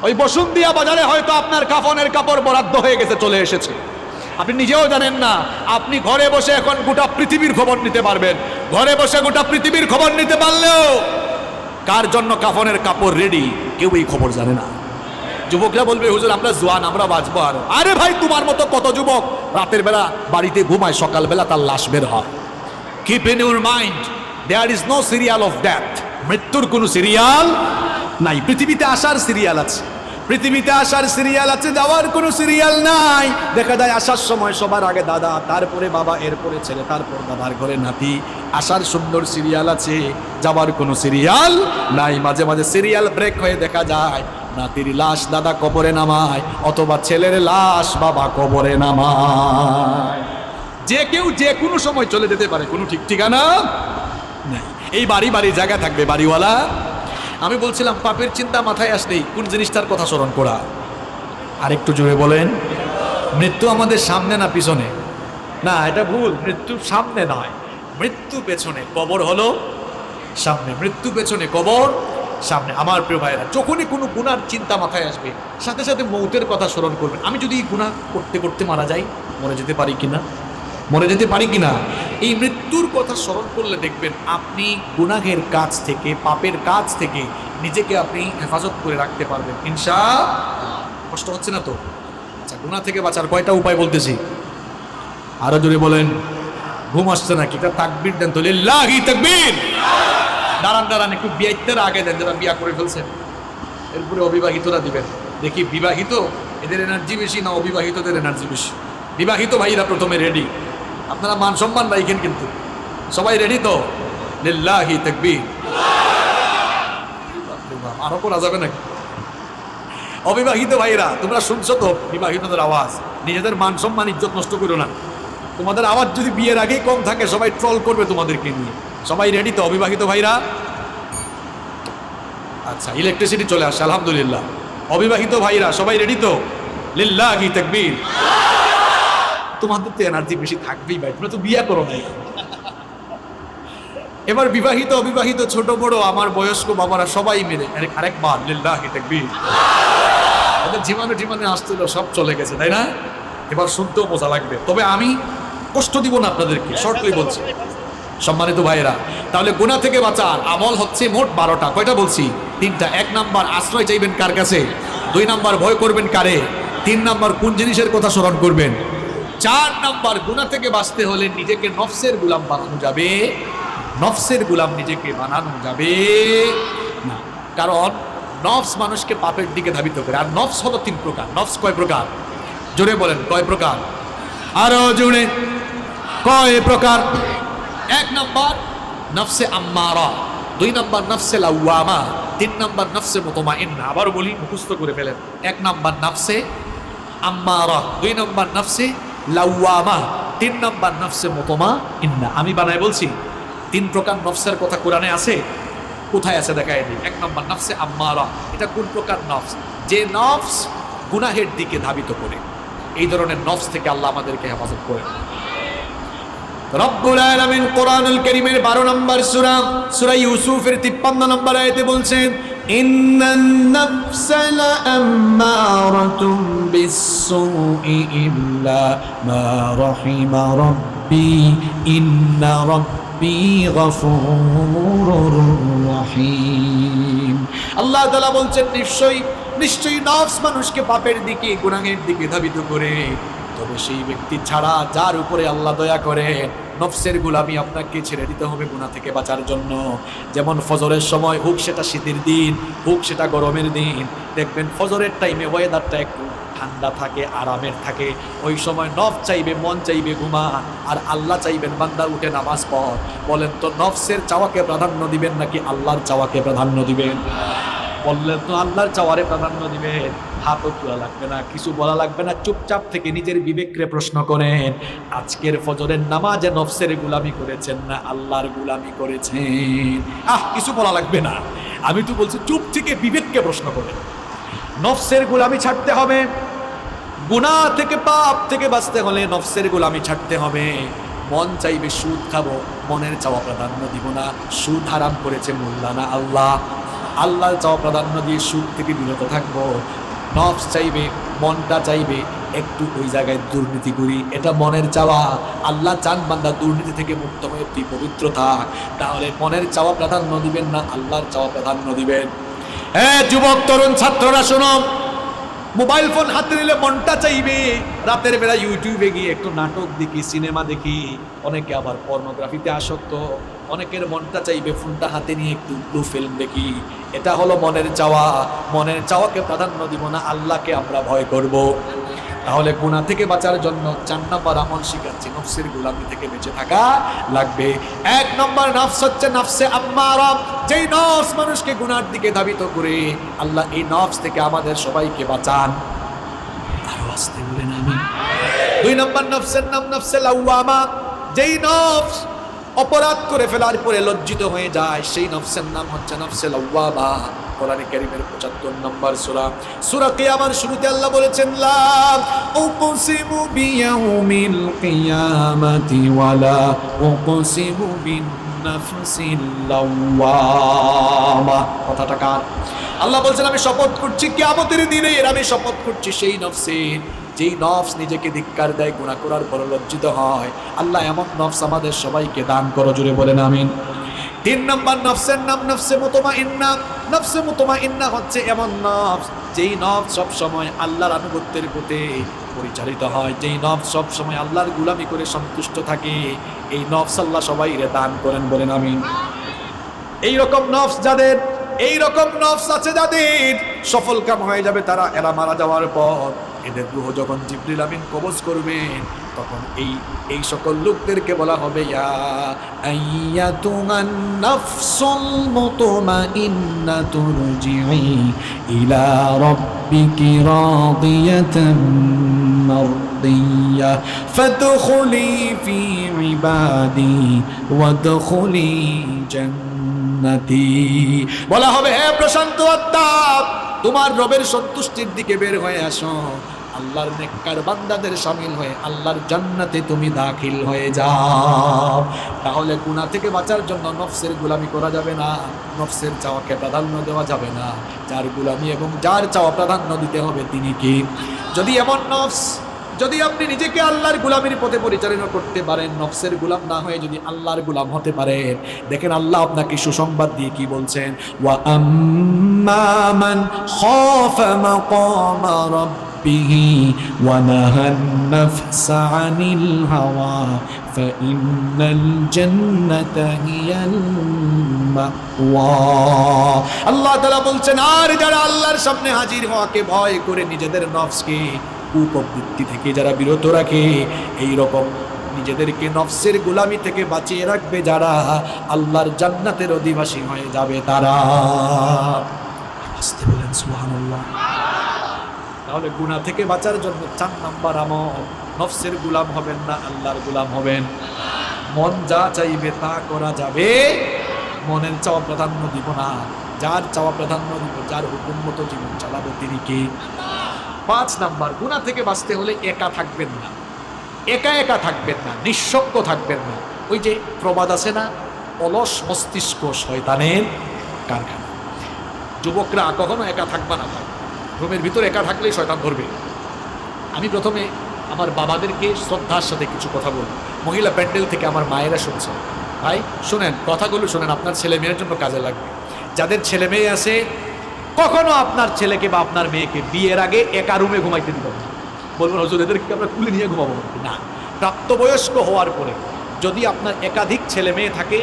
ওই বসুন্ধিয়া বাজারে হয়তো আপনার কাফনের কাপড় বরাদ্দ হয়ে গেছে, চলে এসেছে, আপনি নিজেও জানেন না। আপনি ঘরে বসে এখন গোটা পৃথিবীর খবর নিতে পারবেন। ঘরে বসে গোটা পৃথিবীর খবর নিতে পারলেও কার জন্য কাফনের কাপড় রেডি কেউ এই খবর জানে না। যুবকরা বলবে, হুজুর আমরা জোয়ান, আমরা বাঁচবো। আর আরে ভাই, তোমার মতো কত যুবক রাতের বেলা বাড়িতে ঘুমায়, সকালবেলা তার লাশ বের হয়। Keep in your mind, there is no serial of death. মৃত্যুর কোনো সিরিয়াল নাই। পৃথিবীতে আসার সিরিয়াল আছে, পৃথিবীতে আসার সিরিয়াল আছে, যাওয়ার কোনো সিরিয়াল নাই। দেখা যায় আসার সময় সবার আগে দাদা, তারপরে বাবা, এরপরে ছেলে, তারপর দাদার ঘরে নাতি। আসার সুন্দর সিরিয়াল আছে, যাওয়ার কোনো সিরিয়াল নাই। মাঝে মাঝে সিরিয়াল ব্রেক হয়ে দেখা যায় নাতির লাশ দাদা কবরে নামায়, অথবা ছেলের লাশ বাবা কবরে নামায়। যে কেউ যে কোনো সময় চলে যেতে পারে, কোনো ঠিক ঠিকানা নাই। এই বাড়ি বাড়ি জায়গা থাকবে বাড়িওয়ালা। আমি বলছিলাম পাপের চিন্তা মাথায় আসলেই কোন জিনিসটার কথা স্মরণ করা। আরেকটু জোরে বলেন, মৃত্যু আমাদের সামনে না পিছনে? না, এটা ভুল। মৃত্যু সামনে নয়, মৃত্যু পেছনে। কবর হলো সামনে, মৃত্যু পেছনে, কবর সামনে। আমার প্রিয় ভাইয়েরা, যখনই কোনো গুনার চিন্তা মাথায় আসবে, সাথে সাথে মৌতের কথা স্মরণ করবেন। আমি যদি গুনাহ করতে করতে মারা যাই, মরে যেতে পারি কিনা, মরে যেতে পারি কিনা। এই মৃত্যুর কথা স্মরণ করলে দেখবেন আপনি গুনাহের কাজ থেকে, পাপের কাজ থেকে নিজেকে আপনি হেফাজত করে রাখতে পারবেন ইনশাআল্লাহ। কষ্ট হচ্ছে না তো? আচ্ছা, গুনাহ থেকে বাঁচার কয়টা উপায় বলতেছি, আরো জোরে বলেন। ঘুম আসছে নাকি? এটা তাকবীর দেন তো, লিল্লাহি তাকবীর। দাঁড়ান দাঁড়ান, একটু বিয়ের আগে দেন, যারা বিয়া করে ফেলছেন। এরপরে অবিবাহিতরা দিবেন। দেখি বিবাহিত এদের এনার্জি বেশি না অবিবাহিতদের এনার্জি বেশি? বিবাহিত ভাইরা প্রথমে রেডি। আপনারা মান সম্মান রাখেন, কিন্তু সবাই রেডি তো? লিল্লাহি তাকবীর। আরো করা যাবে নাকি? অবিবাহিত ভাইরা তোমরা শুনছো তো বিবাহিতদের আওয়াজ, নিজেদের মান সম্মান ইজ্জত নষ্ট করো না। তোমাদের আওয়াজ যদি বিয়ের আগেই কম থাকে, সবাই ট্রল করবে তোমাদেরকে নিয়ে। সবাই রেডি তো অবিবাহিত ভাইরা? আচ্ছা, ইলেকট্রিসিটি চলে আসে, আলহামদুলিল্লাহ। অবিবাহিত ভাইরা সবাই রেডি তো? লিল্লাহি তাকবীর। তোমাদের তো এনার্জি বেশি থাকবেই ভাই, তোমরা তো বিয়ে করো নাই। এবার বিবাহিত অবিবাহিত ছোট বড় আমার বয়স্ক বাবারা সবাই মিলে আরেকবার লিল্লাহি তাকবীর। ওদের জীবনে আসছিল, সব চলে গেছে, তাই না? এবার শুনতেও মজা লাগবে। তবে আমি কষ্ট দিব না আপনাদেরকে, শর্টলি বলছি সম্মানিত ভাইয়েরা। তাহলে গুনাহ থেকে বাঁচার আমল হচ্ছে মোট 12টা। কয়টা বলছি? 3টা। 1 নাম্বার, আশ্রয় চাইবেন কার কাছে? 2 নাম্বার, ভয় করবেন কারে? 3 নাম্বার, কোন জিনিসের কথা স্মরণ করবেন? 4 নাম্বার, গুনাহ থেকে বাঁচতে হলে নিজেকে নফসের গোলাম বানানো যাবে। নফসের গোলাম নিজেকে বানানো যাবে না, কারণ নফস মানুষকে পাপের দিকে ধাবিত করে। আর নফস হলো 3 প্রকার। নফস কয় প্রকার? জোরে বলেন, কয় প্রকার? আরো জোরে, কয় প্রকার? 1 নাম্বার নফসে আম্মারা, 2 নাম্বার নফসে লাওয়ামা, 3 নাম্বার নফসে মুতমাইন্না। আবার বলি, মুখস্থ করে ফেলেন। 1 নাম্বার নফসে আম্মারা, 2 নাম্বার নফসে লাওয়ামা, 3 নাম্বার নফসে মুতমাইন্না। আমি বানায় বলছি, 3 প্রকার নফসের কথা কোরআনে আছে। কোথায় আছে দেখায় দিই। 1 নাম্বার নফসে আম্মারা, এটা কোন প্রকার নফস? যে নফস গুনাহের দিকে ধাবিত করে। এই ধরনের নফস থেকে আল্লাহ আমাদেরকে হেফাজত করে। রব্বুল আলামিন কোরআনুল কারীমের 12 নম্বর সূরা, সূরা ইউসুফের 53 নম্বর আয়াতে বলছেন, ইন্নান নাফসা লাআম্মারাতুম বিস-সুই ইল্লা মা রাহিমা রাব্বি ইন্না রাব্বি গফুরুর রহিম। আল্লাহ তাআলা বলছেন, নিশ্চয়ই নফস মানুষকে পাপের দিকে, গুনাহের দিকে ধাবিত করে। তবে সেই ব্যক্তি ছাড়া যার উপরে আল্লাহ দয়া করে, নফসের গোলামি আপনাকে ছেড়ে দিতে হবে গুনাহ থেকে বাঁচার জন্য। যেমন ফজরের সময়, হোক সেটা শীতের দিন, হোক সেটা গরমের দিন, দেখবেন ফজরের টাইমে ওয়েদারটা একটু ঠান্ডা থাকে, আরামের থাকে। ওই সময় নফস চাইবে, মন চাইবে ঘুমা, আর আল্লাহ চাইবেন বান্দা উঠে নামাজ পড়। বলেন তো নফসের চাওয়াকে প্রাধান্য দিবেন নাকি আল্লাহর চাওয়াকে প্রাধান্য দিবেন? বললেন তো আল্লাহর চাওয়ারে প্রাধান্য দিবেন। হাতও তোলা লাগবে না, কিছু বলা লাগবে না, চুপচাপ থেকে নিজের বিবেককে প্রশ্ন করেন, আজকের ফজরের নামাজে নফসের গোলামি করেছেন না আল্লাহর গোলামি করেছেন? কিছু বলা লাগবে না। আমি তো বলছি চুপ থেকে বিবেককে প্রশ্ন করেন। নফসের গোলামি ছাড়তে হবে। গুনাহ থেকে, পাপ থেকে বাঁচতে হলে নফসের গোলামি ছাড়তে হবে। মন চাইবে সুদ খাবো, মনের চাওয়া প্রাধান্য দিব না। সুদ হারাম করেছে মোল্লা না আল্লাহ? আল্লাহর চাওয়া প্রাধান্য দিয়ে সুখ থেকে বিরত থাকবো। নফস চাইবে, মনটা চাইবে একটু ওই জায়গায় দুর্নীতি করি, এটা মনের চাওয়া। আল্লাহ চান বান্দা দুর্নীতি থেকে মুক্ত হয়ে তুই পবিত্র থাক। তাহলে মনের চাওয়া প্রাধান্য দিবেন না আল্লাহর চাওয়া প্রাধান্য দিবেন? হ্যাঁ যুবক তরুণ ছাত্ররা শোনো, মোবাইল ফোন হাতে নিলে মনটা চাইবে রাতের বেলা ইউটিউবে গিয়ে একটু নাটক দেখি, সিনেমা দেখি, অনেকে আবার পর্নোগ্রাফিতে আসক্ত, অনেকের মনটা চাইবে ফোনটা হাতে নিয়ে একটু ব্লু ফিল্ম দেখি। এটা হলো মনের চাওয়া। মনের চাওয়াকে প্রাধান্য দিব না, আল্লাহকে আমরা ভয় করব। তাহলে গুনাহ থেকে বাঁচার জন্য 4 নম্বর আমল শিখাচ্ছি, নফসের গোলামি থেকে বেঁচে থাকা লাগবে। 1 নম্বর নফস হচ্ছে নফসে আম্মারা, যেই নফস মানুষকে গুনার দিকে ধাবিত করে। আল্লাহ এই নফস থেকে আমাদের সবাইকে বাঁচান। আরো আস্তে বলেন আমিন। 2 নম্বর নফসের নাম নফসে লাওয়ামা, যেই নফস অপরাধ করে ফেলার পরে লজ্জিত হয়ে যায়, সেই নফসের নাম হচ্ছে নফসে লাওয়ামা। কোরআনে কারীমের 75 নম্বর সূরা, সূরা কিয়ামার শুরুতে আল্লাহ বলেছেন, লা উকসিমু বিয়াউমিল কিয়ামাতি ওয়ালা উকসিমু বিন নাফসিল লাওয়ামা। কথাটা কার? আল্লাহ বলছেন আমি শপথ করছি কিয়ামতের দিনে, আমি শপথ করছি সেই নফসের, যেই নফস নিজেকে ধিক্কার দেয়, গুনাহ করার পর লজ্জিত হয়। আল্লাহ এমন নফস আমাদের সবাইকে দান করো, জুড়ে বলেন আমিন। 3 নম্বর নফসের নাম নফসে মুতমাইন্না। নফসে মুতমাইন্না হচ্ছে এমন নফস, যেই নফস সব সময় আল্লাহর আনুগত্যের পথে পরিচালিত হয়, যেই নফস সব সময় আল্লাহর গোলামি করে সন্তুষ্ট থাকে। এই নফস আল্লাহ সবাইকে দান করেন, বলেন আমিন। এই রকম নফস যাদের, এই রকম নফস আছে যাদের, সফল কাম হয়ে যাবে তারা। এরা মারা যাওয়ার পর এদের রূহ যখন জিবরিল আমিন কবজ করবেন, তখন এই সকল লোকদেরকে বলা হবে, ইয়া আইয়াতুহান নাফসুল মুতমাইন্নাতু রুজিই ইলা রাব্বিকি রাদিয়াতাম মারদিয়া ফাদখুলি ফি ইবাদি ওয়াদখুলি জান্নাতি। বলা হবে, হে প্রশান্ত আত্মা, তোমার রবের সন্তুষ্টির দিকে বের হয়ে আসো, আল্লাহর নেককার বান্দাদের শামিল হয়ে আল্লাহর জান্নাতে তুমি দাখিল হয়ে যাও। তাহলে গুনাহ থেকে বাঁচার জন্য নফসের গোলামি করা যাবে না, নফসের চাওয়াকে প্রাধান্য দেওয়া যাবে না। যার গোলামি এবং যার চাওয়া প্রাধান্য দিতে হবে তিনি কি? যদি এমন নফস, যদি আপনি নিজেকে আল্লাহর গোলামির পথে পরিচালনা করতে পারেন, নফসের গোলাম না হয়ে যদি আল্লাহর গোলাম হতে পারেন, দেখেন আল্লাহ আপনাকে সুসংবাদ দিয়ে কি বলছেন, ওয়া আম্মা মান খাফা মাকামা রাব্বিহি ওয়া নাহান নাফসা আনিল হাওয়া ফাইন্নাল জান্নাতা হিয়াল মাওয়া। আল্লাহ তাআলা বলছেন, আর যারা আল্লাহর সামনে হাজির হওয়াকে ভয় করে নিজেদের নফসকে কুপ্রবৃত্তি থেকে যারা বিরত রাখে, এই রকম নিজেদেরকে নফসের গোলামি থেকে বাঁচিয়ে রাখবে যারা, আল্লাহর জান্নাতের অধিবাসী হয়ে যাবে তারা। আসতে বলেন সুবহানাল্লাহ। তাহলে গুনাহ থেকে বাঁচার জন্য 4 নম্বর আমল, নফসের গোলাম হবেন না, আল্লাহর গোলাম হবেন। মন যা চাইবে তা করা যাবে, মনের চাওয়া প্রাধান্য দিব না, যার চাওয়া প্রাধান্য দিব, যার হুকুম মতো জীবন চালাবো তিনি কে? 5 নাম্বার, গুনাহ থেকে বাঁচতে হলে একা থাকবেন না, একা একা থাকবেন না, নিঃসঙ্গ থাকবেন না। ওই যে প্রবাদ আছে না, অলস মস্তিষ্ক শয়তানের কারখানা। যুবকরা কখনো একা থাকবা না ভাই, রুমের ভিতরে একা থাকলেই শয়তান ধরবে। আমি প্রথমে আমার বাবাদেরকে শ্রদ্ধার সাথে কিছু কথা বলি, মহিলা প্যান্ডেল থেকে আমার মায়েরা শুনছে, ভাই শোনেন, কথাগুলো শোনেন, আপনার ছেলে মেয়ের জন্য কাজে লাগবে। যাদের ছেলে মেয়ে আছে, কখনো আপনার ছেলেকে বা আপনার মেয়েকে বিয়ের আগে একা রুমে ঘুমাইতে দিবেন না। বলবেন হুজুর এদেরকে আমরা কুলে নিয়ে ঘুমাবো না। প্রাপ্তবয়স্ক হওয়ার পরে যদি আপনার একাধিক ছেলে মেয়ে থাকে,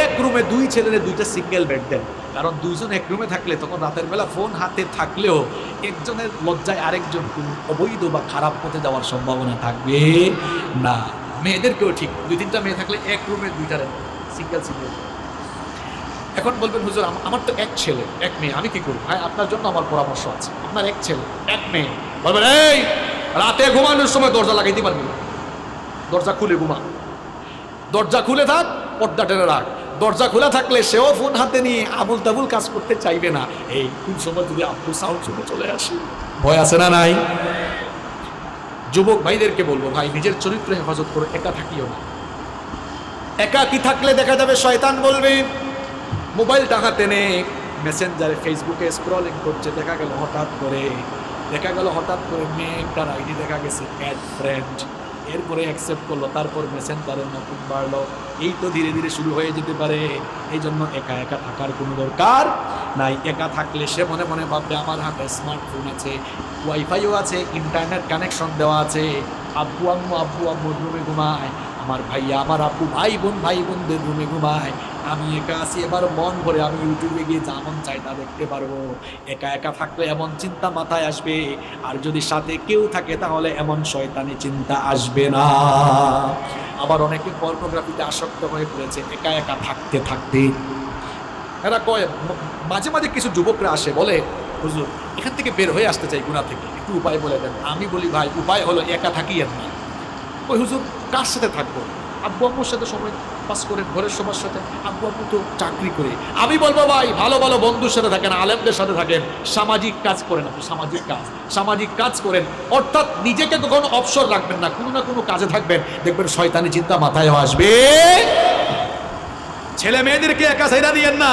এক রুমে 2 ছেলেরে 2টা সিঙ্গেল বেড দেন। কারণ 2 জন এক রুমে থাকলে তখন রাতের বেলা ফোন হাতে থাকলেও একজনের লজ্জায় আরেকজন অবৈধ বা খারাপ পথে যাওয়ার সম্ভাবনা থাকবে না। মেয়েদেরকেও ঠিক, 2-3টা মেয়ে থাকলে এক রুমে 2টা সিঙ্গেল সিঙ্গেল। এখন বলবেন হুজুর আমার তো 1 ছেলে 1 মেয়ে, আমি কি করব? ভাই আপনার জন্য আমার পরামর্শ আছে। আপনার 1 ছেলে 1 মেয়ে, বলবেন এই রাতে ঘুমানোর সময় দরজা লাগাইতে পারবি না, দরজা খুলে ঘুমা, দরজা খুলে থাক, পর্দা টেনে রাখ। দরজা খোলা থাকলে সেও ফোন হাতে নিয়ে আবুল তাবুল কাজ করতে চাইবে না। এই কোন সময় যদি আব্বু সাউন্ড শুনে চলে আসে, ভয় আছে না নাই? যুবক ভাইদেরকে বলবো, ভাই নিজের চরিত্র হেফাজত করো, একা থাকিও না। একা কি থাকলে দেখা যাবে শয়তান বলবে মোবাইলটা হাতে নে, মেসেঞ্জারে ফেসবুকে স্ক্রলিং করছে, দেখা গেল হঠাৎ করে মেয়েটার আইডি দেখা গেছে অ্যাড ফ্রেন্ড, এরপরে অ্যাকসেপ্ট করলো, তারপর মেসেঞ্জারের নতুন বাড়লো। এই তো ধীরে ধীরে শুরু হয়ে যেতে পারে। এই জন্য একা একা থাকার কোনো দরকার নাই। একা থাকলে সে মনে মনে ভাববে আমার হাতে স্মার্টফোন আছে, ওয়াইফাইও আছে, ইন্টারনেট কানেকশন দেওয়া আছে, আব্বু আম্মুর রুমে ঘুমায়, আমার ভাইয়া আমার আব্বু ভাই বোনদের রুমে ঘুমায়, আমি একা আছি, এবার মন ভরে আমি ইউটিউবে গিয়ে যা মন চাই তা দেখতে পারবো। একা একা থাকলে এমন চিন্তা মাথায় আসবে, আর যদি সাথে কেউ থাকে তাহলে এমন শয়তানি চিন্তা আসবে না। আবার অনেকে পর্নোগ্রাফিতে আসক্ত হয়ে পড়েছে একা একা থাকতে থাকতে। এরা কয়, মাঝে মাঝে কিছু যুবকরা আসে, বলে হুজুর এখান থেকে বের হয়ে আসতে চাই গুনাহ থেকে, একটু উপায় বলে দেন। আমি বলি ভাই উপায় হলো একা থাকিয়েন না। ওই হুজুর কার সাথে থাকবো? আব্বু আম্মুর সাথে সময় পাস করেন, ঘরের সবার সাথে। আব্বু আম্মু তো চাকরি করে। আমি বলবো ভাই ভালো ভালো বন্ধুর সাথে থাকেন, আলেমদের সাথে থাকেন, সামাজিক কাজ করেন। আপনি সামাজিক কাজ করেন, অর্থাৎ নিজেকে কখনো অবসর রাখবেন না, কোনো না কোনো কাজে থাকবেন, দেখবেন শয়তানি চিন্তা মাথায় আসবে। ছেলে মেয়েদেরকে একা ছাইড়া দিয়েন না।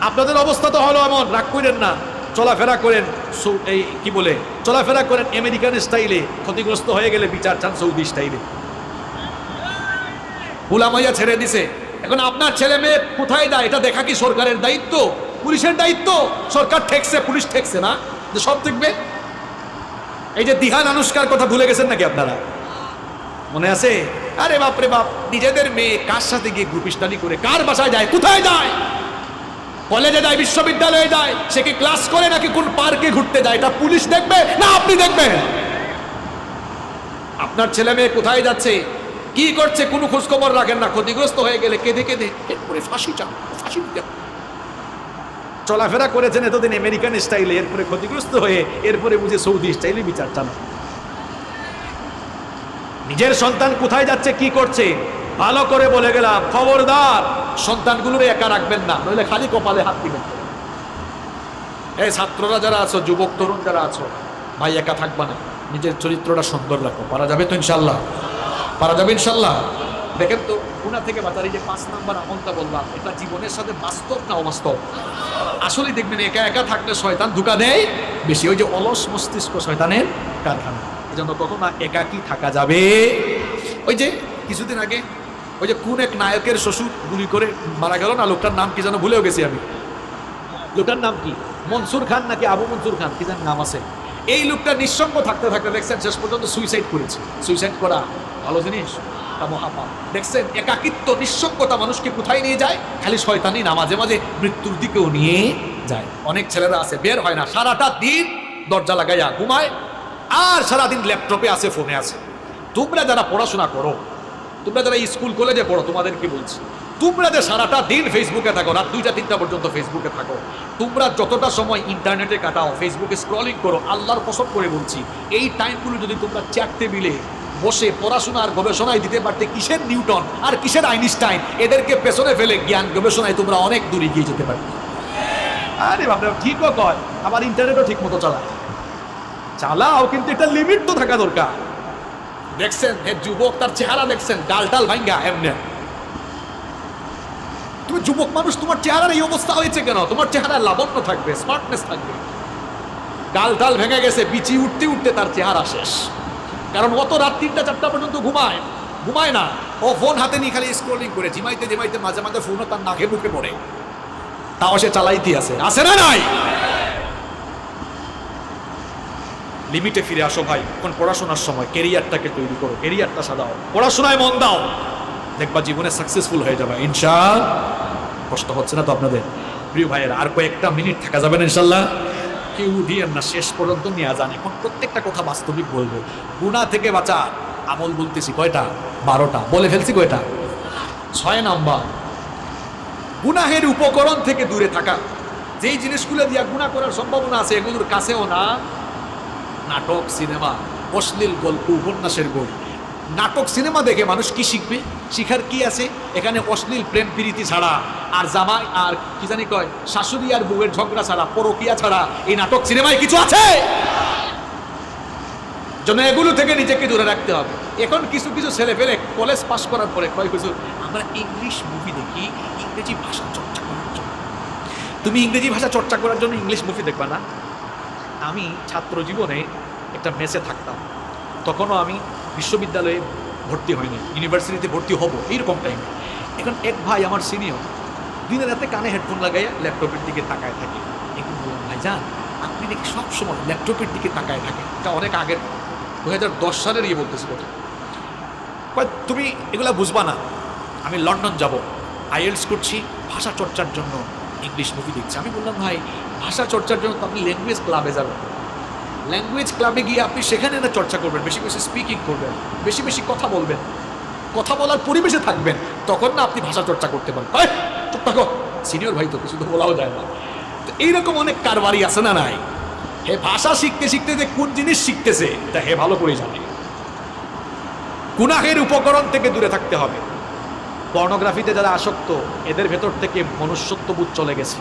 আপনাদের অবস্থা তো হলো এমন, রাগ করেন না, চলাফেরা করেন এই কি বলে চলাফেরা করেন আমেরিকান স্টাইলে, ক্ষতিগ্রস্ত হয়ে গেলে বিচার চান সৌদি স্টাইলে। উলামাইয়া ছেড়ে দিছে, এখন আপনার ছেলে মেয়ে কোথায় যায় এটা দেখা কি সরকারের দায়িত্ব? পুলিশের দায়িত্ব। সরকার ঠেকছে, পুলিশ ঠেকছে না যে সব দেখবে? এই যে দিহান আনুষ্কার কথা ভুলে গেছেন নাকি আপনারা? মনে আছে? আরে বাপরে বাপ, নিজেদের মেয়ে কার সাথে গিয়ে গ্রুপ স্টাডি করে, কার বাসায় যায়, কোথায় যায়, কলেজে যায়, বিশ্ববিদ্যালয়ে যায়, সে কি ক্লাস করে নাকি কোন পার্কে ঘুরতে যায়, এটা পুলিশ দেখবে না আপনি দেখবেন? আপনার ছেলে মেয়ে কোথায় যাচ্ছে, কি করছে, কোনো খোঁজ খবর রাখেন না। ক্ষতিগ্রস্ত হয়ে গেলে কেঁদে কেঁদে এরপরে ফাঁসি চান, ফাঁসি দিতে। চলাফেরা করেছেন এতদিন আমেরিকান স্টাইলে, এরপরে ক্ষতিগ্রস্ত হয়ে এরপরে বুঝে সৌদি স্টাইলে বিচার চান। নিজের সন্তান কোথায় যাচ্ছে, কি করছে, ভালো করে বলে গেলাম, খবরদার সন্তানগুলোর একা রাখবেন না, নইলে খালি কপালে হাত দিবেন। এই ছাত্ররা যারা আছো, যুবক তরুণ যারা আছো, ভাই একা থাকবা না, নিজের চরিত্রটা সুন্দর রাখো। পারা যাবে তো ইনশাল্লাহ? পারা যাবে ইনশাল্লাহ? দেখেন তো, গুনাহ থেকে বাঁচার এই যে 5 নাম্বার আমলটা বললাম, এটা জীবনের সাথে বাস্তব না অবাস্তব? আসলে দেখবেন একা একা থাকলে শয়তান ধোঁকা দেয় বেশি। ওই যে অলস মস্তিষ্ক শয়তানের কারখানা, এই জন্য কখনো একাকী থাকা যাবে। ওই যে কিছুদিন আগে ওই যে কোন এক নায়কের শ্বশুর গুলি করে মারা গেল না, লোকটার নাম কি যেন ভুলেও গেছি আমি। লোকটার নাম কি, মনসুর খান নাকি আবু মনসুর খান, কি যেন নাম আছে। এই লোকটা নিঃসঙ্গ থাকতে থাকতে দেখছেন শেষ পর্যন্ত সুইসাইড করেছে। সুইসাইড করা ভালো জিনিস? মহাপাপ। দেখছেন একাকিত্ব, নিঃসঙ্গতা মানুষকে কোথায় নিয়ে যায়? খালি শয়তানি না, মাঝে মাঝে মৃত্যুর দিকেও নিয়ে যায়। অনেক ছেলেরা আছে বের হয় না, সারাটা দিন দরজা লাগাইয়া ঘুমায়, আর সারাদিন ল্যাপটপে আছে, ফোনে আছে। তোমরা যারা পড়াশোনা করো, তোমরা যারা স্কুল কলেজে পড়ো, তোমাদেরকে বলছি, তোমরা যে সারাটা দিন ফেসবুকে থাকো, রাত 2টা-3টা পর্যন্ত ফেসবুকে থাকো, তোমরা যতটা সময় ইন্টারনেটে কাটাও, ফেসবুকে স্ক্রলিং করো, আল্লাহর কসম করে বলছি, এই টাইমগুলো যদি তোমরা চেয়ার টেবিলে বসে পড়াশোনা আর গবেষণায় দিতে পারতে, কিসের নিউটন আর কিসের আইনস্টাইন, এদেরকে পেছনে ফেলে জ্ঞান গবেষণায় তোমরা অনেক দূরে গিয়ে যেতে পারতে। আরে বাবা, ঠিকও কয়, আবার ইন্টারনেটও ঠিক মতো চালাও, কিন্তু এটা লিমিট তো থাকা দরকার। দেখছেন যুবক, তার চেহারা দেখছেন, ডাল ভাঙ্গা এমনি। তুমি যুবক মানুষ, তোমার চেহারার এই অবস্থা হয়েছে কেন? তোমার চেহারা লাবণ্য থাকবে, স্মার্টনেস থাকবে, ডাল ভেঙে গেছে, বিচি উঠতে উঠতে তার চেহারা শেষ। কারণ অত রাত 3টা-4টা পর্যন্ত ঘুমায় না, ও ফোন হাতে নিয়ে খালি স্ক্রলিং করে, জিমাইতে মাঝে মাঝে ফোনও তার নাকে বুকে পড়ে, তাও সে চালাইতে আছে না নাই? লিমিটে ফিরে আসো ভাই। এখন পড়াশোনার সময়, ক্যারিয়ারটাকে তৈরি করো, ক্যারিয়ারটা সাজাও, পড়াশোনায় মন দাও, দেখবা জীবনে সাকসেসফুল হয়ে যাবে ইনশাআল্লাহ। কষ্ট হচ্ছে না তো আপনাদের? প্রিয় ভাইয়েরা, আর কয়েকটা মিনিট থাকা যাবে না ইনশাল্লাহ? কেউ দিয়েন না, শেষ পর্যন্ত নিয়ে যান। এখন প্রত্যেকটা কথা বাস্তবিক বলবো। গুনাহ থেকে বাঁচা আমল বলতেছি কয়টা? 12টা বলে ফেলছি। কয়টা? 6 নাম্বার, গুনাহের উপকরণ থেকে দূরে থাকা। যেই জিনিসগুলো দিয়ে গুনাহ করার সম্ভাবনা আছে, এগুলোর কাছেও না। নাটক, সিনেমা, অশ্লীল গল্প, উপন্যাসের বই। নাটক সিনেমা দেখে মানুষ কি শিখবে? শিখার কি আছে এখানে? অশ্লীল প্রেম প্রীতি ছাড়া, আর জামাই আর কি জানি কয়, শাশুড়ি আর বউয়ের ঝগড়া ছাড়া, পরকিয়া ছাড়া এই নাটক সিনেমায় কিছু আছে? জন্য এগুলো থেকে নিজেকে দূরে রাখতে হবে। এখন কিছু কিছু ছেলে ফেলে কলেজ পাস করার পরে কয় কিছু, আমরা ইংলিশ মুভি দেখি ইংরেজি ভাষা চর্চা করার জন্য। তুমি ইংরেজি ভাষা চর্চা করার জন্য ইংলিশ মুভি দেখবা না? আমি ছাত্র জীবনে একটা মেসে থাকতাম, তখনও আমি বিশ্ববিদ্যালয়ে ভর্তি হয়নি, ইউনিভার্সিটিতে ভর্তি হব এইরকম টাইমে। এখন এক ভাই আমার সিনিয়র দিনে রাতে কানে হেডফোন লাগাইয়া ল্যাপটপের দিকে তাকায় থাকে। এখন বললাম, ভাই যান আপনি দেখি সবসময় ল্যাপটপের দিকে তাকায় থাকে। এটা অনেক আগের 2010 সালের বলতেছি কথা। তুমি এগুলা বুঝবা না, আমি লন্ডন যাব, আইএলটিএস করছি, ভাষা চর্চার জন্য ইংলিশ মুভি দেখছি। আমি বললাম, ভাই ভাষা চর্চার জন্য তো আপনি ল্যাঙ্গুয়েজ ক্লাবে যাবেন, ল্যাঙ্গুয়েজ ক্লাবে গিয়ে আপনি সেখানে না চর্চা করবেন, বেশি বেশি স্পিকিং করবেন, বেশি বেশি কথা বলবেন, কথা বলার পরিবেশে থাকবেন, তখন না আপনি ভাষা চর্চা করতে পারেন। চুপ থাকো, সিনিয়র ভাই তো কিছু তো বলাও যায় না। তো এইরকম অনেক কারবারি আছে না নাই? হে ভাষা শিখতে শিখতে যে কোন জিনিস শিখতেছে এটা হে ভালো করে জানে। গুনাহের উপকরণ থেকে দূরে থাকতে হবে। পর্নোগ্রাফিতে যারা আসক্ত এদের ভেতর থেকে মনুষ্যত্ববোধ চলে গেছে,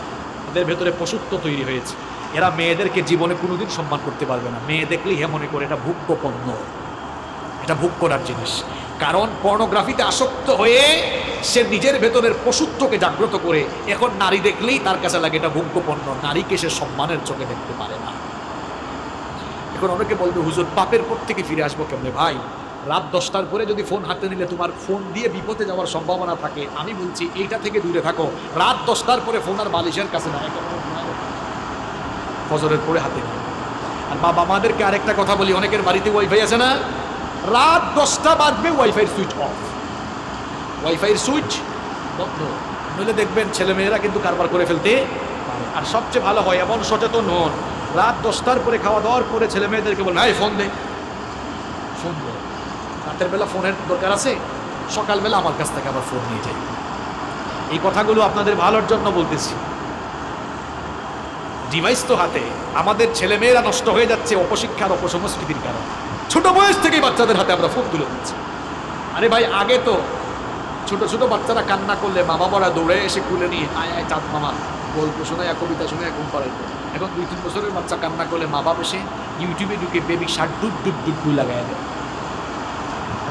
এদের ভেতরে পশুত্ব তৈরি হয়েছে। এরা মেয়েদেরকে জীবনে কোনোদিন সম্মান করতে পারবে না। মেয়ে দেখলেই হে মনে করে এটা ভোগ্য পণ্য, এটা ভোগ করার জিনিস। কারণ পর্নোগ্রাফিতে আসক্ত হয়ে সে নিজের ভেতরের পশুত্বকে জাগ্রত করে এখন নারী দেখলেই তার কাছে লাগে এটা ভোগ্য পণ্য। নারীকে সে সম্মানের চোখে দেখতে পারে না। এখন অনেকে বলবে, হুজুর পাপের পর থেকে ফিরে আসবো কেমনে? ভাই রাত 10টার পরে যদি ফোন হাতে নিলে তোমার ফোন দিয়ে বিপদে যাওয়ার সম্ভাবনা থাকে। আমি বলছি এইটা থেকে দূরে থাকো। রাত 10টার পরে ফোন আর বালিশের কাছে না, ফজরের পরে হাতে নিয়ে। আর বাবা মাদেরকে আরেকটা কথা বলি, অনেকের বাড়িতে ওয়াইফাই আছে না, রাত 10টা বাজবে ওয়াইফাইয়ের সুইচ অফ, ওয়াইফাইয়ের সুইচ বন্ধ, নইলে দেখবেন ছেলেমেয়েরা কিন্তু কারবার করে ফেলতে পারে। আর সবচেয়ে ভালো হয় এমন সচেতন হন, রাত 10টার পরে খাওয়া দাওয়ার পরে ছেলে মেয়েদেরকে বলেন, এই ফোন দে, ফোন দে। রাতের বেলা ফোনের দরকার আছে, সকালবেলা আমার কাছ থেকে আবার ফোন নিয়ে যাই। এই কথাগুলো আপনাদের ভালোর জন্য বলতেছি। ডিভাইস তো হাতে, আমাদের ছেলেমেয়েরা নষ্ট হয়ে যাচ্ছে অপশিক্ষার অপসংস্কৃতির কারণে। ছোট বয়স থেকেই বাচ্চাদের হাতে আমরা ফোন তুলে দিচ্ছি। আরে ভাই আগে তো ছোট ছোট বাচ্চারা কান্না করলে মা বাবারা দৌড়ে এসে কুলে নিয়ে আয় আয় চাঁদ মামা গল্প শোনায়, কবিতা শোনায়, ঘুম পাড়াইতো। এখন 2-3 বছরের বাচ্চা কান্না করলে মা বাবা এসে ইউটিউবে ঢুকে বেবি শার্ট ডুব ডুব ডুব ডুব লাগাই দেয়।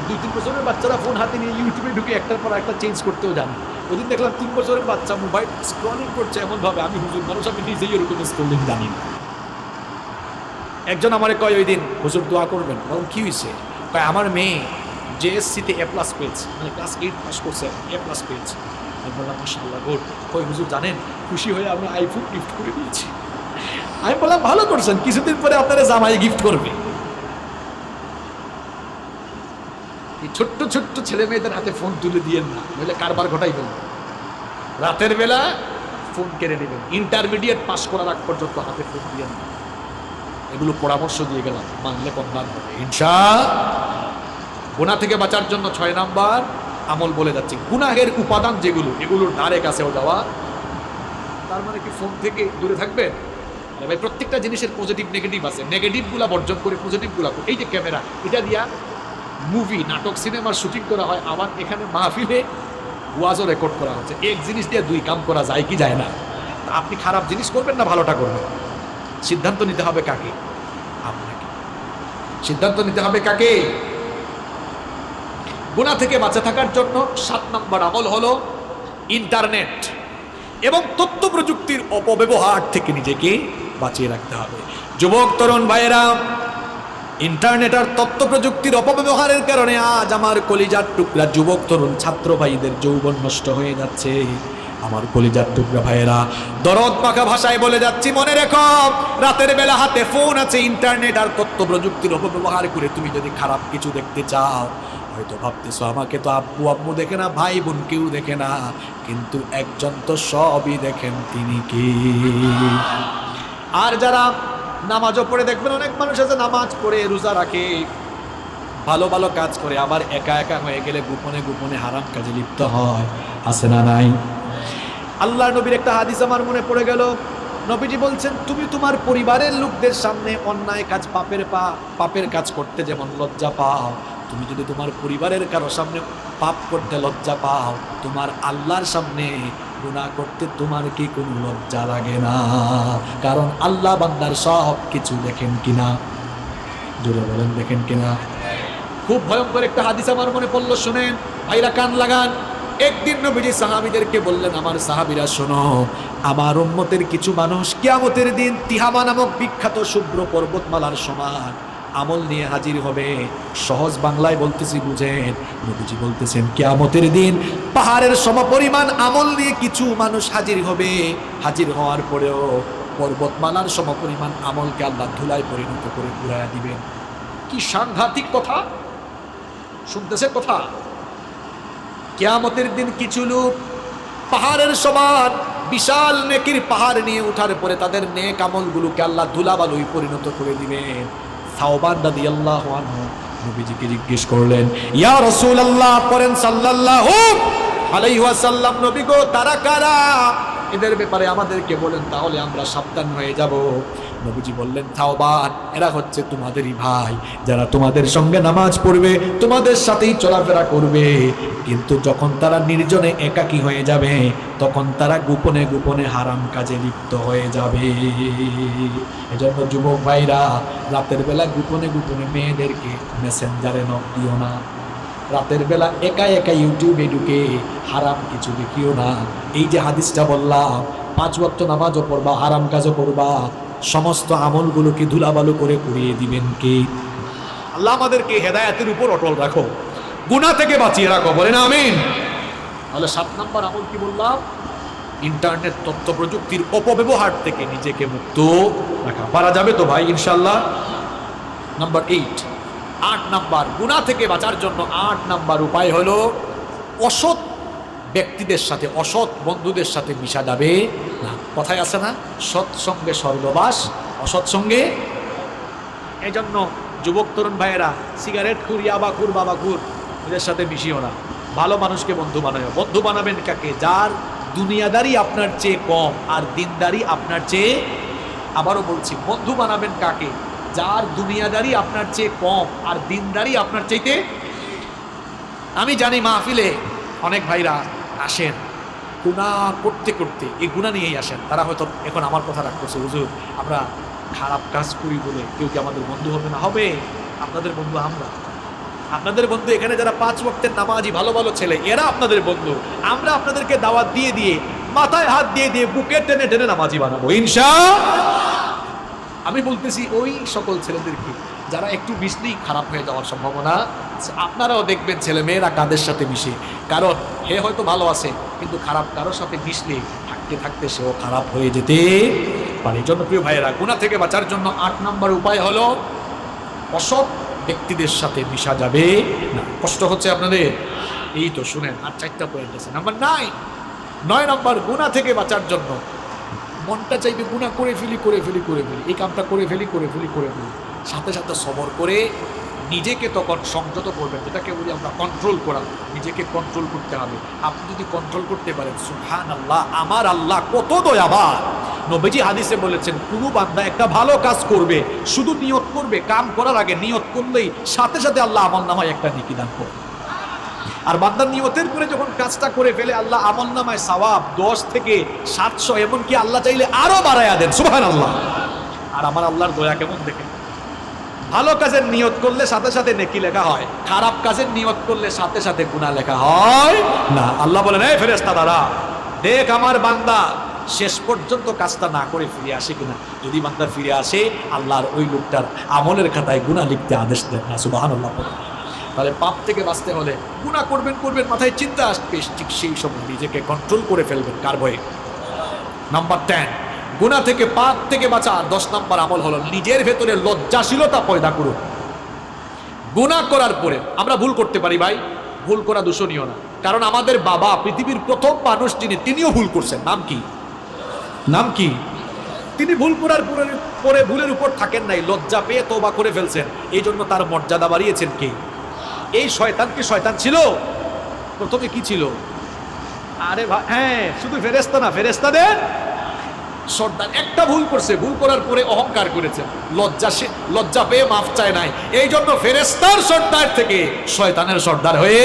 2-3 বছরের বাচ্চারা ফোন হাতে নিয়ে ইউটিউবে ঢুকে একটার পর একটা চেঞ্জ করতেও জানে। ওই দিন দেখলাম 3 বছরের বাচ্চা মোবাইল স্ক্রলিং করছে এমনভাবে, আমি হুজুর মানুষ আমি নিজেই এরকম স্ক্রলিং জানি না। একজন আমারে কয় ওই দিন, হুজুর দোয়া করবেন। বলুন কি হয়েছে? কয় আমার মেয়ে জেএসসিতে A+ পেয়েছে, মানে ক্লাস 8 পাস করছে, A+ পেয়েছে। আমি বললাম মাশাআল্লাহ গুড। কই হুজুর জানেন খুশি হয়ে আমরা আইফোন গিফট করে দিয়েছি। আমি বললাম ভালো করছেন, কিছুদিন পরে আপনারা জামাই গিফট করবে। এই ছোট্ট ছোট্ট ছেলে মেয়েদের হাতে ফোন তুলে দিয়েন না, নইলে কারবার ঘটাই ফেলবেন। রাতের বেলা ফোন কেড়ে নেবেন, ইন্টারমিডিয়েট পাস করার আগ পর্যন্ত হাতে ফোন দিয়েন না। এগুলো পরামর্শ দিয়ে গেলাম, মানলে কল্যাণ হবে ইনশাআল্লাহ। গুনাহ থেকে বাঁচার জন্য 6 নাম্বার আমল বলে যাচ্ছি। গুনাহের উপাদান যেগুলো, এগুলোর ধারে কাছেও যাওয়া। তার মানে কি ফোন থেকে দূরে থাকবেন? ভাই প্রত্যেকটা জিনিসের পজিটিভ নেগেটিভ আছে, নেগেটিভগুলা বর্জন করে পজিটিভগুলা। এই যে ক্যামেরা, এটা দিয়া মুভি নাটক সিনেমার শুটিং করা হয়, আবার এখানে মাহফিলে ওয়াজও রেকর্ড করা হচ্ছে। এক জিনিস দিয়ে 2 কাম করা যায় কি যায় না? আপনি খারাপ জিনিস করবেন না ভালোটা করবেন, সিদ্ধান্ত নিতে হবে কাকে? আপনাকে সিদ্ধান্ত নিতে হবে কাকে? গুনাহ থেকে বাঁচা থাকার জন্য 7 নম্বর আমল হলো ইন্টারনেট এবং তথ্য প্রযুক্তির অপব্যবহার থেকে নিজেকে বাঁচিয়ে রাখতে হবে। যুবক তরুণ ভাইয়েরা, ইন্টারনেট আর তথ্য প্রযুক্তির অপব্যবহারের কারণে আজ আমার কলিজার টুকরা যুবক তরুণ ছাত্র ভাইদের যৌবন নষ্ট হয়ে যাচ্ছে। আমার কলিজার টুকরা ভাইয়েরা, দরদ পাকা ভাষায় বলে যাচ্ছি, মনে রেখো, রাতের বেলা হাতে ফোন আছে, ইন্টারনেট আর তথ্য প্রযুক্তির অপব্যবহার করে তুমি যদি খারাপ কিছু দেখতে চাও, হয়তো ভাবতেছো আমাকে তো আব্বু আম্মু দেখে না, ভাই বোন কেউ দেখে না, কিন্তু একজন তো সবই দেখেন, তিনি কি? আর যারা নামাজও পড়ে, দেখবেন অনেক মানুষ আছে নামাজ পড়ে রোজা রাখে, ভালো ভালো কাজ করে, আবার একা একা হয়ে গেলে গোপনে গোপনে হারাম কাজে লিপ্ত হয়। আছে না নাই? আল্লাহ নবীর একটা হাদিস আমার মনে পড়ে গেল। নবীজি বলছেন, তুমি তোমার পরিবারের লোকদের সামনে অন্যায় কাজ পাপের কাজ করতে যেমন লজ্জা পাও, তুমি যদি তোমার পরিবারের কারো সামনে পাপ করতে লজ্জা পাও, তোমার আল্লাহর সামনে গুনাহ করতে তোমার কি কোনো লজ্জা লাগে না? কারণ আল্লাহ বান্দার সব কিছু দেখেন কিনা? জোরে বলেন, দেখেন কিনা? খুব ভয়ঙ্কর একটা হাদিস আমার মনে পড়লো, শুনেন ভাইরা, কান লাগান। একদিন নবীজি সাহাবীদেরকে বললেন, আমার সাহাবীরা শোনো, আমার উম্মতের কিছু মানুষ কিয়ামতের দিন তিহামা নামক বিখ্যাত শুভ্র পর্বতমালার সমান আমল নিয়ে হাজির হবে। সহজ বাংলায় বলতেছি, বুঝেন। নবীজি বলতেছেন কিয়ামতের দিন পাহাড়ের সমপরিমাণ আমল নিয়ে কিছু মানুষ হাজির হবে। হাজির হওয়ার পরেও পর্বতমালার সমপরিমাণ আমলকে আল্লাহ ধুলায় পরিণত করে ঘুরাইয়া দিবেন। কি সাংঘাতিক কথা শুনতেছে কথা। কিয়ামতের দিন কিছু লোক পাহাড়ের সমান বিশাল নেকির পাহাড় নিয়ে ওঠার পরে তাদের নেক আমলগুলোকে আল্লাহ ধুলাবালুই পরিণত করে দিবেন। সাওবান রাদিয়াল্লাহু আনহু নবীজিকে জিজ্ঞেস করলেন, ইয়া রাসূলুল্লাহ, পড়েন সাল্লাল্লাহু আলাইহি ওয়াসাল্লাম, নবী গো, তারা কারা? এদের ব্যাপারে আমাদেরকে বলেন, তাহলে আমরা সাবধান হয়ে যাব। নবীজি বললেন, সাওবান, এরা হচ্ছে তোমাদেরই ভাই, যারা তোমাদের সঙ্গে নামাজ পড়বে, তোমাদের সাথেই চলাফেরা করবে, কিন্তু যখন তারা নির্জনে একাকী হয়ে যাবে তখন তারা গোপনে গোপনে হারাম কাজে লিপ্ত হয়ে যাবে। এজন্য যুবক ভাইরা, রাতের বেলা গোপনে গোপনে মেয়েদেরকে মেসেঞ্জারে নক দিও না। রাতের বেলা একা একা ইউটিউবে ঢুকে হারাম কিছু দেখিও না। এই যে হাদিসটা বললাম, 5 ওয়াক্ত নামাজও পড়বা, হারাম কাজও করবা, সমস্ত আমলগুলোকে ধুলাবালু করে কুড়িয়ে দিবেন কে? আল্লাহ আমাদেরকে হেদায়েতের উপর অটল রাখো, গুনাহ থেকে বাঁচিয়ে রাখো, বলেন আমিন। তাহলে 7 নম্বর আমল কি বললাম? ইন্টারনেট তথ্য প্রযুক্তির অপব্যবহার থেকে নিজেকে মুক্ত রাখা। পারা যাবে তো ভাই ইনশাআল্লাহ? নাম্বার 8 নাম্বার গুনাহ থেকে বাঁচার জন্য 8 নাম্বার উপায় হলো অসৎ ব্যক্তিদের সাথে, অসৎ বন্ধুদের সাথে মিশা যাবে না। কথায় আছে না, সৎসঙ্গে স্বর্গবাস, অসৎ সঙ্গে। এই জন্য যুবক তরুণ ভাইয়েরা, সিগারেট খুর, ইয়াবা খুর, বাবা খুর, এদের সাথে মিশিও না। ভালো মানুষকে বন্ধু বানাও। বন্ধু বানাবেন কাকে? যার দুনিয়াদারি আপনার চেয়ে কম আর দিনদারি আপনার চেয়ে, আবারও বলছি, বন্ধু বানাবেন কাকে? যার দুনিয়াদারি আপনার চেয়ে কম আর দিনদারি আপনার চাইতে। আমি জানি মাহফিলে অনেক ভাইরা আসেন গুনাহ করতে করতে, এই গুনাহ নিয়েই আসেন। তারা হয়তো এখন আমার কথা রাখতেছে, হুজুর আমরা খারাপ কাজ করি বলে কেউ কি আমাদের বন্ধু হবে না? হবে। আপনাদের বন্ধু আমরা, আপনাদের বন্ধু এখানে যারা 5 ওয়াক্তের নামাজি ভালো ভালো ছেলে, এরা আপনাদের বন্ধু। আমরা আপনাদেরকে দাওয়াত দিয়ে দিয়ে, মাথায় হাত দিয়ে দিয়ে, বুকে টেনে টেনে নামাজি বানাবো ইনশাআল্লাহ। আমি বলতেছি ওই সকল ছেলেদেরকে যারা একটু মিশলেই খারাপ হয়ে যাওয়ার সম্ভাবনা। আপনারাও দেখবেন ছেলে মেয়েরা কাদের সাথে মিশে, কারণ হে হয়তো ভালো আছে কিন্তু খারাপ কারোর সাথে মিশলে থাকতে থাকতে সেও খারাপ হয়ে যেতে পারে। এই জন্য প্রিয় ভাইয়েরা, গুনাহ থেকে বাঁচার জন্য 8 নম্বর উপায় হলো অসৎ ব্যক্তিদের সাথে মিশা যাবে না। কষ্ট হচ্ছে আপনাদের? এই তো শুনেন, আর 4টা পয়েন্ট আছে। নাম্বার 9 নম্বর গুনাহ থেকে বাঁচার জন্য মনটা চাইবে গুনাহ করে ফেলি, এই কামটা করে ফেলি, সাথে সাথে সবর করে নিজেকে তখন সংযত করবেন, যেটাকে বলি আমরা কন্ট্রোল করা। নিজেকে কন্ট্রোল করতে হবে। আপনি যদি কন্ট্রোল করতে পারেন, সুবহানাল্লাহ, আমার আল্লাহ কত দয়াবান। নবীজি হাদিসে বলেছেন, কোনো বান্দা একটা ভালো কাজ করবে, শুধু নিয়ত করবে, কাম করার আগে নিয়ত করলেই সাথে সাথে আল্লাহ আমলনামায় একটা নেকি দান করবে। আর বান্দার নিয়তের পরে যখন কাজটা করে ফেলে, আল্লাহ আমলনামায় সওয়াব 10 থেকে 700, এমনকি আল্লাহ চাইলে আরো বাড়ায়া দেন, সুবহানাল্লাহ। আর আমার আল্লাহর দয়া কেমন দেখে। ভালো কাজের নিয়ত করলে সাথে সাথে নেকি লেখা হয়, খারাপ কাজের নিয়ত করলে সাথে সাথে গুনাহ লেখা হয় না। আল্লাহ বলেন, এই ফেরেশতারা, দেখ আমার বান্দা শেষ পর্যন্ত কাজটা না করে ফিরে আসে কিনা। যদি বান্দা ফিরে আসে, আল্লাহর ওই লোকটার আমলের খাতায় গুনাহ লিখতে আদেশ দেন না, সুবহানাল্লাহ। তাহলে পাপ থেকে বাঁচতে হলে গুনাহ করবেন, মাথায় চিন্তা আসবে, ঠিক সেই সময় নিজেকে কন্ট্রোল করে ফেলবেন। কার ভয়ে? নাম্বার 10, গুনাহ থেকে, পাপ থেকে বাঁচা 10 নম্বর আমল হলো নিজের ভেতরে লজ্জাশীলতা পয়দা করুন। গুনাহ করার পরে আমরা ভুল করতে পারি ভাই, ভুল করা দূষণীয় না। কারণ আমাদের বাবা পৃথিবীর প্রথম মানুষ যিনি, তিনিও ভুল করছেন। নাম কি? তিনি ভুল করার পরে ভুলের উপর থাকেন নাই, লজ্জা পেয়ে তওবা করে ফেলছেন। এই জন্য তার মর্যাদা বাড়িয়েছেন কে? এই শয়তান কি শয়তান ছিল? প্রথমে কি ছিল? আরে ভাই, হ্যাঁ, শুধু ফেরেশতা না, ফেরেশতাদের সর্দার। একটা ভুল করছে, ভুল করার পরে অহংকার করেছে, লজ্জা পেয়ে মাফ চায় নাই। এই জন্য ফেরেশতার সর্দার থেকে শয়তানের সর্দার হয়ে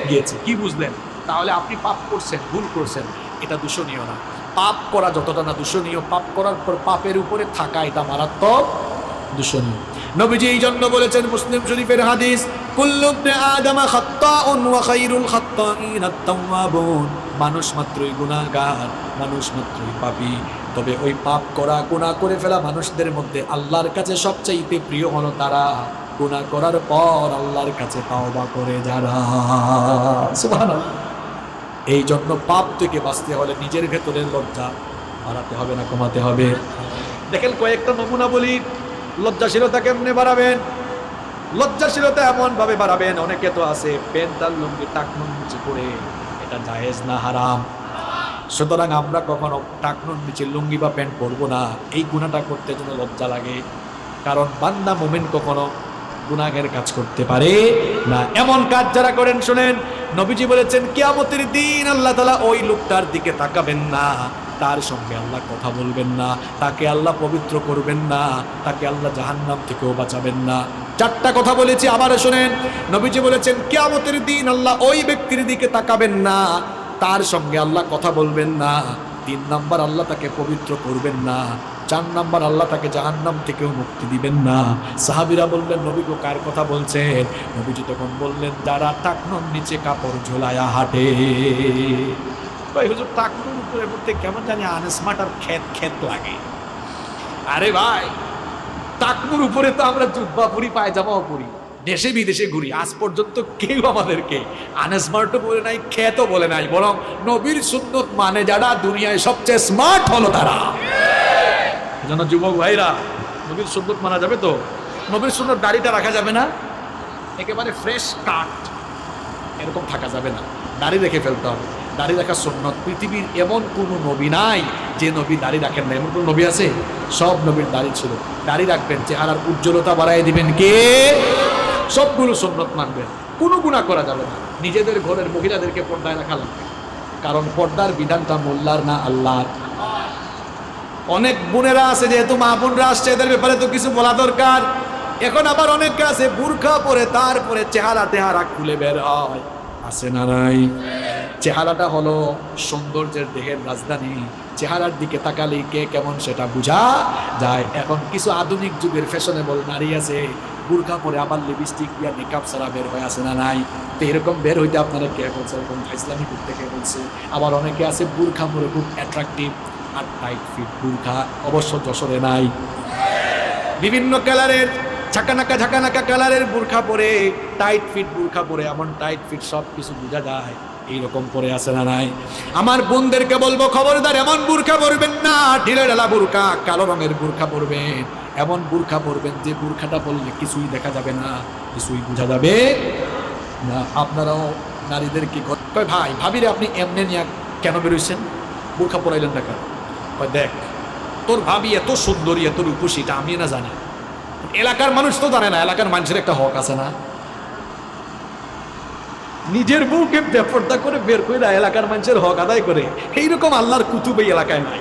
গিয়েছে। কি বুঝলেন? তাহলে আপনি পাপ করছেন, ভুল করছেন, এটা দূষণীয় না। পাপ করা যতটা না দূষণীয়, পাপ করার পর পাপের উপরে থাকা এটা মারাত্মক দূষণীয়। নবীজি এই জন্য বলেছেন, মুসলিম শরীফের হাদিস, কুল্লু ইবনে আদম খাত্তাউন ওয়া খায়রুল খাত্তাইন আত-তাওয়াবুন। মানুষ মাত্রই গুনাহগার, মানুষ মাত্রই পাপী, তবে ওই পাপ করা, গুনাহ করে ফেলা মানুষদের মধ্যে আল্লাহর কাছে সবচাইতে প্রিয় হলো তারা গুনাহ করার পর আল্লাহর কাছে তওবা করে যারা। সুবহানাল্লাহ। এই জন্য পাপ থেকে বাঁচতে হলে নিজের ভেতরে লজ্জা বাড়াতে হবে না কমাতে হবে। দেখেন কয়েকটা নমুনা বলি, লজ্জাশীলতা কেমনে বাড়াবেন। লজ্জাশীলতা এমন ভাবে বাড়াবেন, অনেকে তো আছে প্যান্ট আর লুঙ্গি টাকনুর নিচে পড়ে, এটা জায়েজ না হারাম। সুতরাং আমরা কখনো টাকনুর নিচে লুঙ্গি বা প্যান্ট পরবো না, এই গুনাহটা করতে যেন লজ্জা লাগে। কারণ বান্দা মুমিন কখনো গুনাহের কাজ করতে পারে না। এমন কাজ যারা করেন, শুনেন, নবীজি বলেছেন কিয়ামতের দিন আল্লাহ তাআলা ওই লোকটার দিকে তাকাবেন না, তার সঙ্গে আল্লাহ কথা বলবেন না, তাকে আল্লাহ পবিত্র করবেন না, তাকে আল্লাহ জাহান্নাম থেকেও বাঁচাবেন না। চারটা কথা বলেছি, আবার শুনেন। নবীজি বলেছেন কিয়ামতের দিন আল্লাহ ওই ব্যক্তির দিকে তাকাবেন না, তার সঙ্গে আল্লাহ কথা বলবেন না। 3 নাম্বার, আল্লাহ তাকে পবিত্র করবেন না। 4 নাম্বার, আল্লাহ তাকে জাহান্নাম থেকেও মুক্তি দিবেন না। সাহাবীরা বললেন, নবী গো কার কথা বলছেন? নবীজি তখন বললেন, যারা টাকনুর নিচে কাপড় ঝোলায়া হাঁটে। ভাই হুজুর, টাকনুর উপরে পড়তে কেমন জানি আনস্মার্ট আর খেত খেত লাগে। আরে ভাই, টাকনুর উপরে তো আমরা জুব্বা পরি, পায়জামাও পরি, দেশে বিদেশে ঘুরি, আজ পর্যন্ত কেউ আমাদেরকে আনস্মার্টও বলে নাই, খেতও বলে নাই। বরং নবীর সুন্নত মানে যারা দুনিয়ায় সবচেয়ে স্মার্ট হলো তারা। যেন যুবক ভাইরা, নবীর সুন্নত মানা যাবে তো? নবীর সুন্নত দাড়িটা রাখা যাবে না, একেবারে ফ্রেশ কাট এরকম থাকা যাবে না, দাড়ি রেখে ফেলতে হবে। দাড়ি রাখা সুন্নত। পৃথিবীর এমন কোনো নবী নাই যে নবী দাড়ি রাখেন না। এমন কোনো নবী আছে? সব নবীর দাড়ি ছিল। দাড়ি রাখবেন, চেহারার উজ্জ্বলতা বাড়াই দিবেন কে? সবগুলো সুন্নত মানবেন, কোনো গুনাহ করা যাবে না। নিজেদের ঘরের মহিলাদেরকে পর্দায় রাখা লাগবে, কারণ পর্দার বিধানটা মোল্লার না আল্লাহর। অনেক বোনেরা আছে, যেহেতু মা বোনরা আসছে, এদের ব্যাপারে তো কিছু বলা দরকার। এখন আবার অনেকে আছে বুরখা পরে তারপরে চেহারা টেহারা খুলে বের হয়, আছে না নাই? চেহারাটা হলো সৌন্দর্যের দেহের রাজধানী, চেহারার দিকে তাকালে কে কেমন সেটা বোঝা যায়। এখন কিছু আধুনিক যুগের ফ্যাশনেবল নারী আছে, বুরখা পরে আবার লিপস্টিক দিয়া মেকআপ ছাড়া বের হয়ে আসে না নাই? তো এরকম বের হইতে আপনারা কে বলছে? এরকম ইসলামিক থেকে বলছে। আবার অনেকে আছে বুরখা পরে খুব অ্যাট্রাকটিভ আর টাইট ফিট বুরখা, অবশ্য যশোরে নাই। বিভিন্ন কালারের ঝাঁকানাকা কালারের বুরখা পরে, টাইট ফিট বুরখা পরে, এমন টাইট ফিট সব কিছু বোঝা যায়, এইরকম পরে আছে না নাই? আমার বোনদেরকে বলবো, খবরদার এমন বুরখা পরবেন না, ঢিলে ঢালা বুরখা, কালো রঙের বুরখা পরবেন। এমন বুরখা পরবেন যে বুরখাটা পরলে কিছুই দেখা যাবে না, কিছুই বোঝা যাবে না। আপনারাও নারীদেরকে কয়, ভাই ভাবিরে আপনি এমনি নিয়ে কেন বেরোইছেন, বুরখা পরাইলেন না কেন? কয়, দেখ তোর ভাবি এত সুন্দরী, এত রূপসী, এটা আমি না জানি, এলাকার মানুষ তো জানে না। এলাকার মানুষের একটা হক আছে না? নিজের বউকে বেপরদা করে বের করে এলাকার মানুষের হক আদায় করে, এইরকম আল্লাহর কুতুব এই এলাকায় নাই।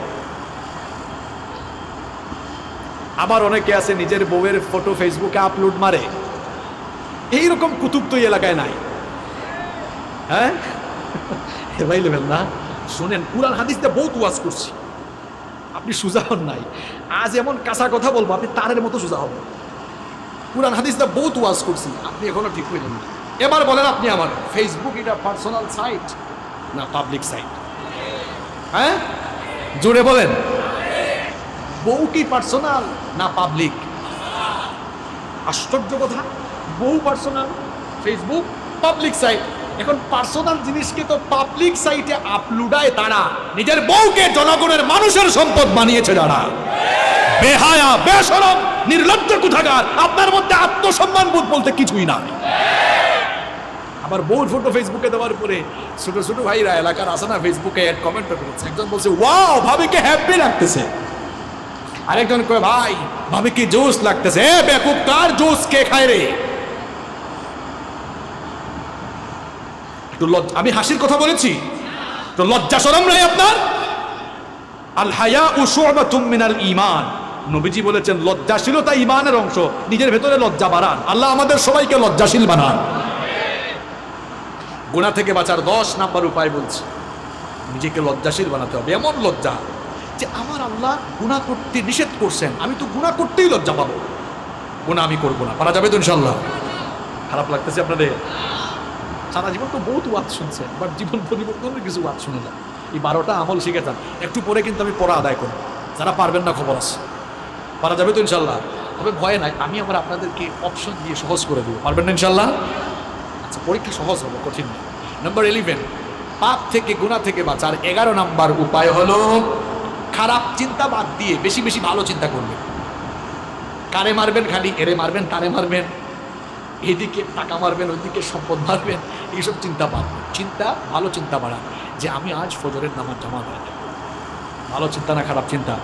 আবার অনেকে আছে নিজের বউয়ের ফটো ফেসবুকে আপলোড মারে, এইরকম কুতুব তো এই এলাকায় নাই। হ্যাঁ ভাই লেবেন না, শুনেন, কুরআন হাদিসটা বহুত ওয়াজ করছি, আপনি সোজা হন নাই। আজ এমন কাঁচা কথা বলবো, আপনি তারের মতো সোজা হবেন। কুরআন হাদিসটা বহুত ওয়াজ করছি, আপনি এখনো ঠিক হইলেন না। এবার বলেন আপনি, আমার ফেসবুক এটা পার্সোনাল সাইট না পাবলিক সাইট? হ্যাঁ জোরে বলেন, বউ কি পার্সোনাল না পাবলিক? আশ্চর্য কথা, বউ পার্সোনাল, ফেসবুক পাবলিক সাইট। এখন পার্সোনাল জিনিসকে তো পাবলিক সাইটে আপলোডায় তারা, নিজের বউকে জনগণের মানুষের সম্পদ বানিয়েছে যারা। বেহায়া, বেশরম, নির্লজ্জ কোথাকার, আপনার মধ্যে আত্মসম্মান বোধ বলতে কিছুই নাই। আবার বউর ফটো ফেসবুকে দেওয়ার পরে ছোট ছোট ভাইরা এলাকার আছে না, ফেসবুকে অ্যাড কমেন্ট করেছে। একজন বলছে, ওয়াও ভাবিকে হ্যাপি লাগতেছে। আরেকজন কয়, ভাই ভাবিকে জোস লাগতেছে। এ বেকুব, কার জোস কে খায় রে? একটু আমি হাসির কথা বলেছি, তো লজ্জা শরম নাই আপনার? আল হায়াউ শু'বাতুম মিনাল ঈমান। নবীজি বলেছেন লজ্জাশীলতা ঈমানের অংশ। নিজের ভেতরে লজ্জা বাড়ান, আল্লাহ আমাদের সবাইকে লজ্জাশীল বানান। গুনাহ থেকে বাঁচার 10 নাম্বার উপায় বলছি, নিজেকে লজ্জাশীল বানাতে হবে। এমন লজ্জা যে আমার আল্লাহ গুনাহ করতে নিষেধ করছেন, আমি তো গুনাহ করতেই লজ্জা পাবো। গুনাহ আমি করবো না। পারা যাবে তো ইনশাল্লাহ? খারাপ লাগতেছে আপনাদের? সারা জীবন তো বহুত ওয়াজ শুনছেন, বাট জীবন পরিবর্তনের কিছু ওয়াজ শুনে যান। এই 12টা আমল শিখে যান, একটু পরে কিন্তু আমি পড়া আদায় করব। যারা পারবেন না খবর আছে, পারা যাবে তো ইনশাল্লাহ? তবে ভয় নাই, আমি আমার আপনাদেরকে অপশন দিয়ে সহজ করে দেবো। পারবেন না ইনশাল্লাহ? আচ্ছা, পরীক্ষা সহজ হবে, কঠিন না। নাম্বার 11, পাপ থেকে গুনাহ থেকে বাঁচার 11 নাম্বার উপায় হলো খারাপ চিন্তা বাদ দিয়ে বেশি বেশি ভালো চিন্তা করবেন। কারে মারবেন খালি, এরে মারবেন, তারে মারবেন, এদিকে টাকা মারবেন, ওইদিকে সম্পদ মারবেন, এইসব চিন্তা বাদ। চিন্তা, ভালো চিন্তা বাড়া, যে আমি আজ ফজরের নামাজ জামাত আদায় করব। ভালো চিন্তা না খারাপ চিন্তা?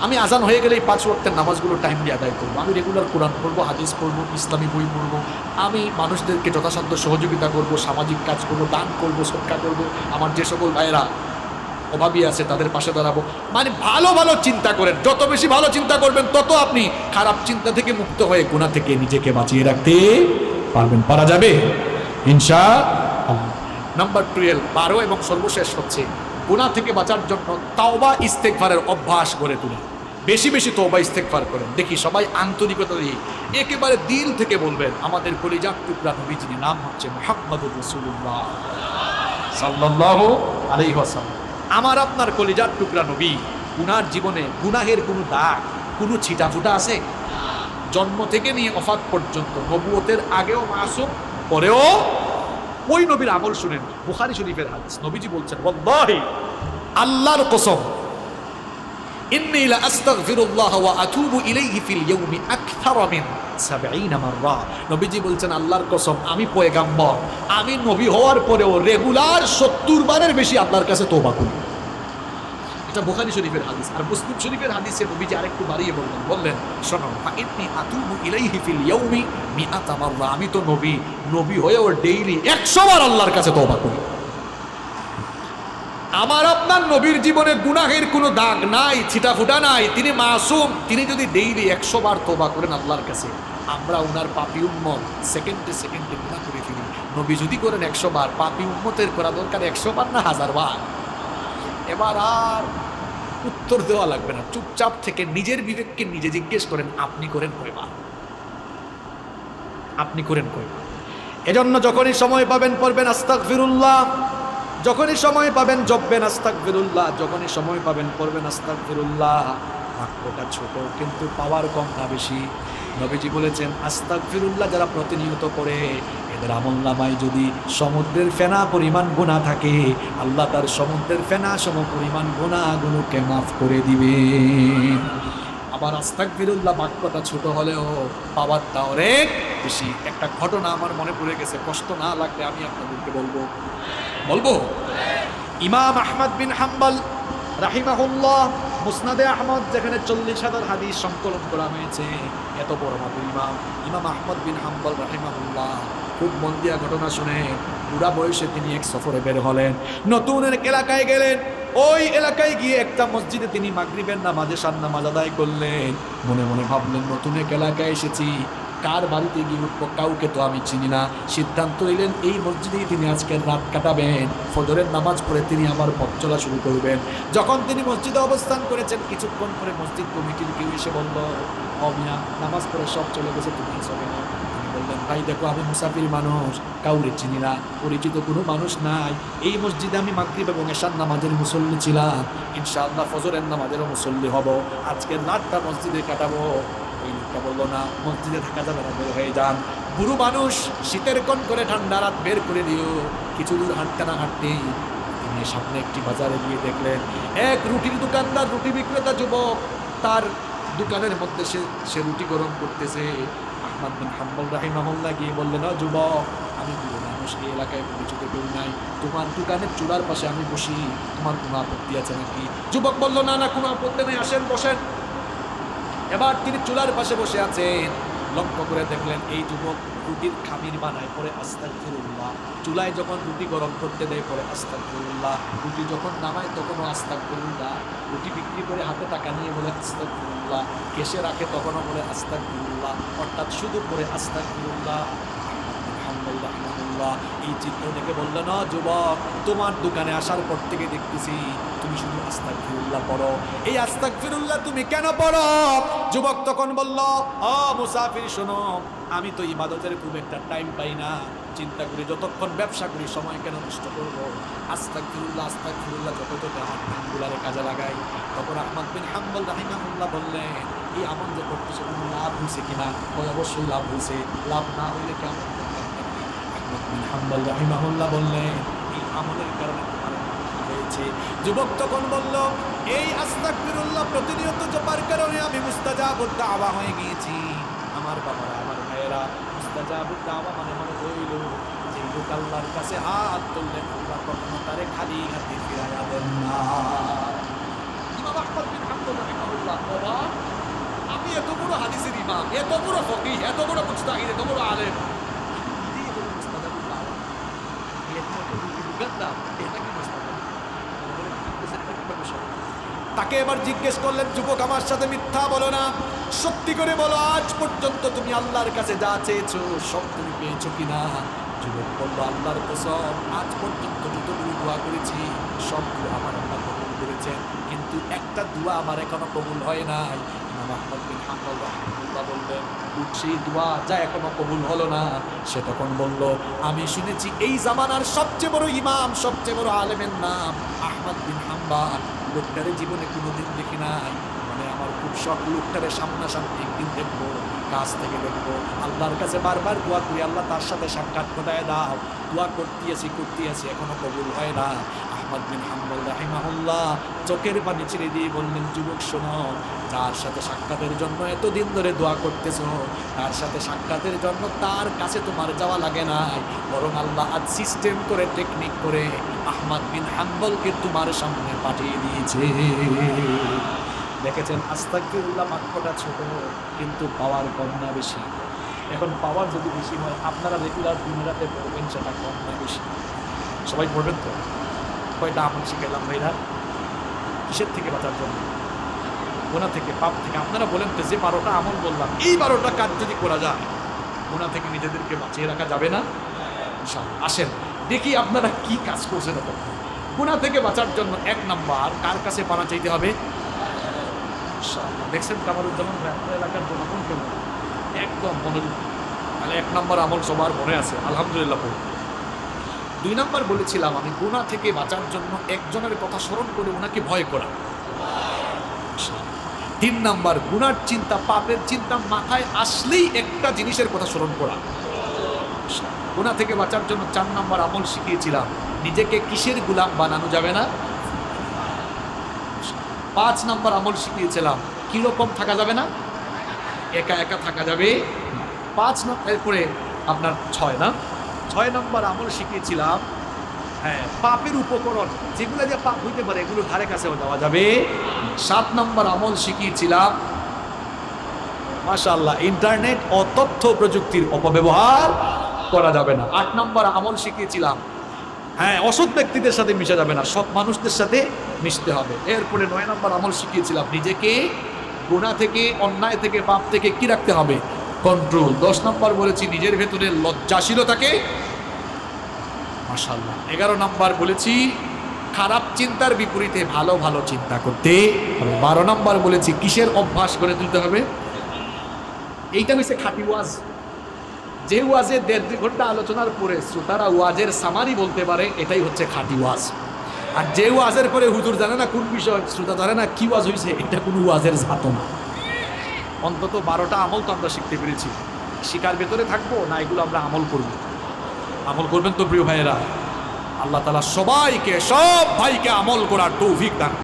আমি আজান হয়ে গেলে এই 5 ওয়াক্তের নামাজগুলো টাইম দিয়ে আদায় করবো, আমি রেগুলার কোরআন পড়বো, হাদিস পড়বো, ইসলামী বই পড়বো, আমি মানুষদেরকে যথাসাধ্য সহযোগিতা করব, সামাজিক কাজ করব, দান করব, সদকা করব, আমার যে সকল ভাইয়েরা অভাবী আছে তাদের পাশে দাঁড়াবো। মানে ভালো ভালো চিন্তা করেন, যত বেশি ভালো চিন্তা করবেন তত আপনি খারাপ চিন্তা থেকে মুক্ত হয়ে গুনাহ থেকে নিজেকে বাঁচিয়ে রাখতে পারবেন। পারা যাবে ইনশাআল্লাহ। নাম্বার 12, 12 এবং সর্বশেষ হচ্ছে গুনাহ থেকে বাঁচার জন্য তাওবা ইস্তেগফারের অভ্যাস গড়ে তুলুন। বেশি বেশি তওবা ইস্তেগফার করেন। দেখি সবাই আন্তরিকতা দিয়ে একেবারে দিল থেকে বলবেন, আমাদের কলিজার টুকরা নবী, যিনি নাম হচ্ছে মুহাম্মদুর রাসূলুল্লাহ সাল্লাল্লাহু আলাইহি ওয়াসাল্লাম, আমার আপনার কলিজার টুকরা নবী, উনার জীবনে গুনাহের কোনো দাগ, কোনো ছিটাফুটা আছে? জন্ম থেকে নিয়ে ওফাত পর্যন্ত, নবুয়তের আগেও মাসুম, পরেও। ওই নবীর আমল শুনেন, বুখারী শরীফের হাদিস, নবীজি বলছেন, ওয়াল্লাহি, আল্লাহর কসম, ইন্নী লা আস্তাগফিরুল্লাহ ওয়া আতুবু ইলাইহি ফিল ইয়াউমি আকথারা মিন 70 মাররা। নবীজি বলছেন, আল্লাহর কসম, আমি পয়গাম্বর, আমি নবী হওয়ার পরেও রেগুলার 70 বারের বেশি আল্লাহর কাছে তওবা করি। এটা বুখারী শরীফের হাদিস। আর মুসলিম শরীফের হাদিসে নবীজি আরেকটু বাড়িয়ে বললেন, শোনো, ইন্নী আতুবু ইলাইহি ফিল ইয়াউমি মিআতা মাররা, আমি তো নবী হয়েও ডেইলি 100 বার আল্লাহর কাছে তওবা করি। আমার আপনার নবীর জীবনে গুনাহের কোনো দাগ নাই, ছিটাফুটা নাই, তিনি মাসুম। তিনি যদি ডেইলি 100 বার তওবা করেন আল্লাহর কাছে, আমরা উনার পাপী উম্মত সেকেন্ডে সেকেন্ডে গুনাহ করে ফেলি। নবী যদি করেন 100 বার, পাপী উম্মতের করা দরকার 100 বার না 1000 বার। এবার আর উত্তর দেওয়া লাগবে না, চুপচাপ থেকে নিজের বিবেককে নিজে জিজ্ঞেস করেন, আপনি করেন কয়বার? আপনি করেন কয়বার? এজন্য যখনই সময় পাবেন পড়বেন আস্তাগফিরুল্লাহ, যখনই সময় পাবেন জপবেন আস্তাগফিরুল্লাহ, যখনই সময় পাবেন পড়বেন আস্তাগফিরুল্লাহ। বাক্যটা ছোট কিন্তু পাওয়ার কম না বেশি। নবীজি বলেছেন, আস্তাগফিরুল্লাহ যারা প্রতিনিয়ত করে, এদের আমলনামায় যদি সমুদ্রের ফেনা পরিমাণ গুনাহ থাকে, আল্লাহ তার সমুদ্রের ফেনা সম পরিমাণ গুনাহগুলোকে মাফ করে দিবেন। আবার আস্তাগফিরুল্লাহ বাক্যটা ছোট হলেও পাওয়ারটা অনেক বেশি। একটা ঘটনা আমার মনে পড়ে গেছে, কষ্ট না লাগলে আমি আপনাদেরকে বলবো। ইমাম আহমদ বিন হাম্বল রাহিমাহুল্লাহ, মুসনাদে আহমদ, যেখানে 40,000 হাদিস সংকলন করা হয়েছে, এত বড় মাপের ইমাম আহমদ বিন হাম্বল রাহিমাহুল্লাহ খুব মন দিয়া ঘটনা শুনে বুড়া বয়সে তিনি এক সফরে বের হলেন, নতুন এক এলাকায় গেলেন। ওই এলাকায় গিয়ে একটা মসজিদে তিনি মাগরিবের নামাজে শান নামাজ আদায় করলেন। মনে মনে ভাবলেন, নতুন এক এলাকায় এসেছি, কার বাড়িতে গিয়ে উঠবো, কাউকে তো আমি চিনি না। সিদ্ধান্ত নিলেন এই মসজিদেই তিনি আজকের রাত কাটাবেন, ফজরের নামাজ পড়ে তিনি আবার পথ চলা শুরু করবেন। যখন তিনি মসজিদে অবস্থান করেছেন, কিছুক্ষণ পরে মসজিদ কমিটির কেউ এসে বলল, মিয়া, নামাজ পড়ে সব চলে গেছে, তুমি চলে না। তিনি বললেন, ভাই দেখো, আমি মুসাফির মানুষ, কাউরে চিনি না, পরিচিত কোনো মানুষ নাই। এই মসজিদে আমি মাগরিব এবং এশার নামাজের মুসল্লি ছিলাম, ইনশাআল্লাহ ফজরের নামাজেরও মুসল্লি হব, আজকের রাতটা মসজিদে কাটাবো। ওই লোকটা বললো, না, মসজিদে থাকা যাবে না, বের হয়ে যান। বুড়ো মানুষ, শীতের কোন করে ঠান্ডা রাত বের করে দিও। কিছু দূর হাঁটতে না হাঁটতেই তিনি সামনে একটি বাজারে গিয়ে দেখলেন এক রুটির দোকানদার, রুটি বিক্রেতা যুবক, তার দোকানের মধ্যে সে রুটি গরম করতেছে। আহমদ বিন হাম্বল রাহিমাহুল্লাহ গিয়ে বললেন, যুবক, আমি বুড়ো মানুষ, এই এলাকায় পরিচিত কেউ নাই, তোমার দোকানের চূড়ার পাশে আমি বসি, তোমার কোনো আপত্তি আছে নাকি? যুবক বলল, না না, কোনো আপত্তি নেই, আসেন বসেন। এবার তিনি চুলার পাশে বসে আছেন। লক্ষ্য করে দেখলেন এই যুবক রুটির খামির বানায়, পরে আস্তাগফিরুল্লাহ। চুলায় যখন রুটি গরম করতে দেয়, পরে আস্তাগফিরুল্লাহ। রুটি যখন নামায় তখনও আস্তাগফিরুল্লাহ। রুটি বিক্রি করে হাতে টাকা নিয়ে বলে আস্তাগফিরুল্লাহ। কেশে রাখে তখনও বলে আস্তাগফিরুল্লাহ। অর্থাৎ শুধু পরে আস্তাগফিরুল্লাহ। হাম্বল রাহিমাহুল্লাহ এই চিত্র দেখে বললেন, না যুবক, তোমার দোকানে আসার পর থেকে দেখতেছি তুমি শুধু আস্তাগফিরুল্লাহ পড়ো। এই আস্তাগফিরুল্লাহ তুমি কেন পড়ো? যুবক তখন বলল, ও মুসাফির শোনো, আমি তো ইবাদতের খুব একটা টাইম পাই না, চিন্তা করি যতক্ষণ ব্যবসা করি সময় কেন নষ্ট করবো, আস্তাগফিরুল্লাহ আস্তাগফিরুল্লাহ যত আমার কামগুলারে কাজে লাগাই। তখন আহমদ বিন হাম্বল রাহিমাহুল্লাহ বললেন, এই আমল যে করতেছে কোনো লাভ হয়েছে কিনা? অবশ্যই লাভ হয়েছে, লাভ না হইলে কেমন? আহমদ বিন হাম্বল রাহিমাহুল্লাহ বললেন, এই আমলের কারণে তোমার হয়েছে। যুবক তখন বলল, এই আস্তাগফিরুল্লাহ প্রতিনিয়ত জপার কারণে আমি মুস্তাজাবুদ দাওয়া হয়ে গিয়েছি। আমার বাবারা, আমার ভাইয়েরা, মুস্তাজাবুদ দাওয়া মানে হইল যে লোক আল্লাহর কাছে হাত তুললেন আল্লাহ কখনো তারে খালি হাতে ফিরাইয়া দেন না। ইমাম আহমদ বিন হাম্বল রাহিমাহুল্লাহ, বাবা আমি এত বড় হাদিসের ইমাম, এত বড় ফকিহ, এত বড় মুজতাহিদ, এত বড় আলেম, তাকে এবার জিজ্ঞেস করলেন, যুবক আমার সাথে মিথ্যা বলো না, সত্যি করে বলো আজ পর্যন্ত তুমি আল্লাহর কাছে যা চেয়েছো সব তুমি পেয়েছো কিনা? যুবক বলল, আল্লাহর কসম আজ পর্যন্ত যতগুলো দোয়া করেছি সবগুলো আমার আল্লাহ কবুল করেছেন, কিন্তু একটা দোয়া আমার এখনো কবুল হয় নাই। ইমাম আহমদ বিন হাম্বল রাহিমাহুল্লাহ বললেন, সেই দোয়া যা এখনো কবুল হলো না, সে তখন বলল, আমি শুনেছি এই জামানার সবচেয়ে বড় ইমাম, সবচেয়ে বড় আলেমের নাম আহমদ বিন হাম্বল। লোকটারে জীবনে কোনোদিন দেখি নাই, মানে আমার খুব শখ লোকটারে সামনাসামনি একদিন দেখবো, কাছ থেকে দেখবো। আল্লাহর কাছে বারবার দোয়া করি, আল্লাহ তার সাথে সাক্ষাৎ ঘটায় দাও। দোয়া করতে আছি এখনো কবুল হয় না। আহমদ বিন হাম্বল রাহিমাহুল্লাহ চোখের পানি ছেড়ে দিয়ে বললেন, যুবক শোনো, যার সাথে সাক্ষাতের জন্য এতদিন ধরে দোয়া করতেছ, তার সাথে সাক্ষাতের জন্য তার কাছে তোমার যাওয়া লাগে নাই, বরং আল্লাহ আজ সিস্টেম করে, টেকনিক করে আহমদ বিন হাম্বলকে তোমার সামনে পাঠিয়ে দিয়েছে। দেখেছেন, আস্তাগফিরুল্লাহ বাক্যটা ছোট কিন্তু পাওয়ার কম না বেশি? এখন পাওয়ার যদি বেশি হয়, আপনারা রেগুলার দিন রাতে পড়বেন, সেটা কম না বেশি? সবাই পড়বেন তো? কয়টা আমল শিখাইলাম ভাইরা? কিসের থেকে বাঁচার জন্য? গুনাহ থেকে, পাপ থেকে। আপনারা বলেন তো, যে 12টা আমল বললাম, এই 12টা কাজ যদি করা যায়, গুনাহ থেকে নিজেদেরকে বাঁচিয়ে রাখা যাবে না? ইনশাআল্লাহ। আসেন দেখি আপনারা কি কাজ করছেন। গুনাহ থেকে বাঁচার জন্য 1 নাম্বার কার কাছে পানা চাইতে হবে? দেখছেন কামারুজ্জামান ভাই আপনার এলাকার জনগণ কেমন, একদম মনোযোগ। তাহলে 1 নাম্বার আমল সবার মনে আছে, আলহামদুলিল্লাহ। 2 নাম্বার বলেছিলাম আমি, গুনাহ থেকে বাঁচার জন্য একজনের কথা স্মরণ করে ওনাকে ভয় করা। 3 নাম্বার, গুনার চিন্তা, পাপের চিন্তা মাথায় আসলেই একটা জিনিসের কথা স্মরণ করা। গুনাহ থেকে বাঁচার জন্য 4 নাম্বার আমল শিখিয়েছিলাম, নিজেকে কিসের গোলাম বানানো যাবে না। 5 নাম্বার আমল শিখিয়েছিলাম, কিরকম থাকা যাবে না, একা একা থাকা যাবে। 5 নাম্বার, এরপরে আপনার 6 নাম্বার আমল শিখিয়েছিলাম, হ্যাঁ, পাপের উপকরণ যেগুলো দিয়ে পাপ হইতে পারে এগুলো ধারে কাছেও যাওয়া যাবে। 7 নাম্বার আমল শিখিয়েছিলাম, মাশাআল্লাহ, ইন্টারনেট ও তথ্য প্রযুক্তির অপব্যবহার করা যাবে না। 8 নাম্বার আমল শিখিয়েছিলাম, হ্যাঁ, অসৎ ব্যক্তিদের সাথে মিশা যাবে না, সৎ মানুষদের সাথে মিশতে হবে। এরপরে 9 নাম্বার আমল শিখিয়েছিলাম, নিজেকে গুনাহ থেকে, অন্যায় থেকে, পাপ থেকে কি রাখতে হবে? কন্ট্রোল। 10 নাম্বার বলেছি নিজের ভেতরে লজ্জাশীলতাকে, মাশাআল্লাহ। 11 নাম্বার বলেছি খারাপ চিন্তার বিপরীতে ভালো ভালো চিন্তা করতে হবে। 12 নাম্বার বলেছি কিসের অভ্যাস করে তুলতে হবে? এইটা হচ্ছে খাঁটি ওয়াজ। যে ওয়াজে 1.5-2 ঘন্টা আলোচনার পরে শ্রোতারা ওয়াজের সামারি বলতে পারে, এটাই হচ্ছে খাঁটি ওয়াজ। আর যে ওয়াজের পরে হুজুর জানে না কোন বিষয়, শ্রোতা জানে না কি ওয়াজ হয়েছে, এটা কোনো ওয়াজের জাত না। অন্তত 12টা আমল তো আমরা শিখতে পেরেছি। শিকার ভেতরে থাকবো না, এগুলো আমরা আমল করব। আমল করবেন তো প্রিয় ভাইয়েরা? আল্লাহ তাআলা সবাইকে, সব ভাইকে আমল করার তৌফিক দান।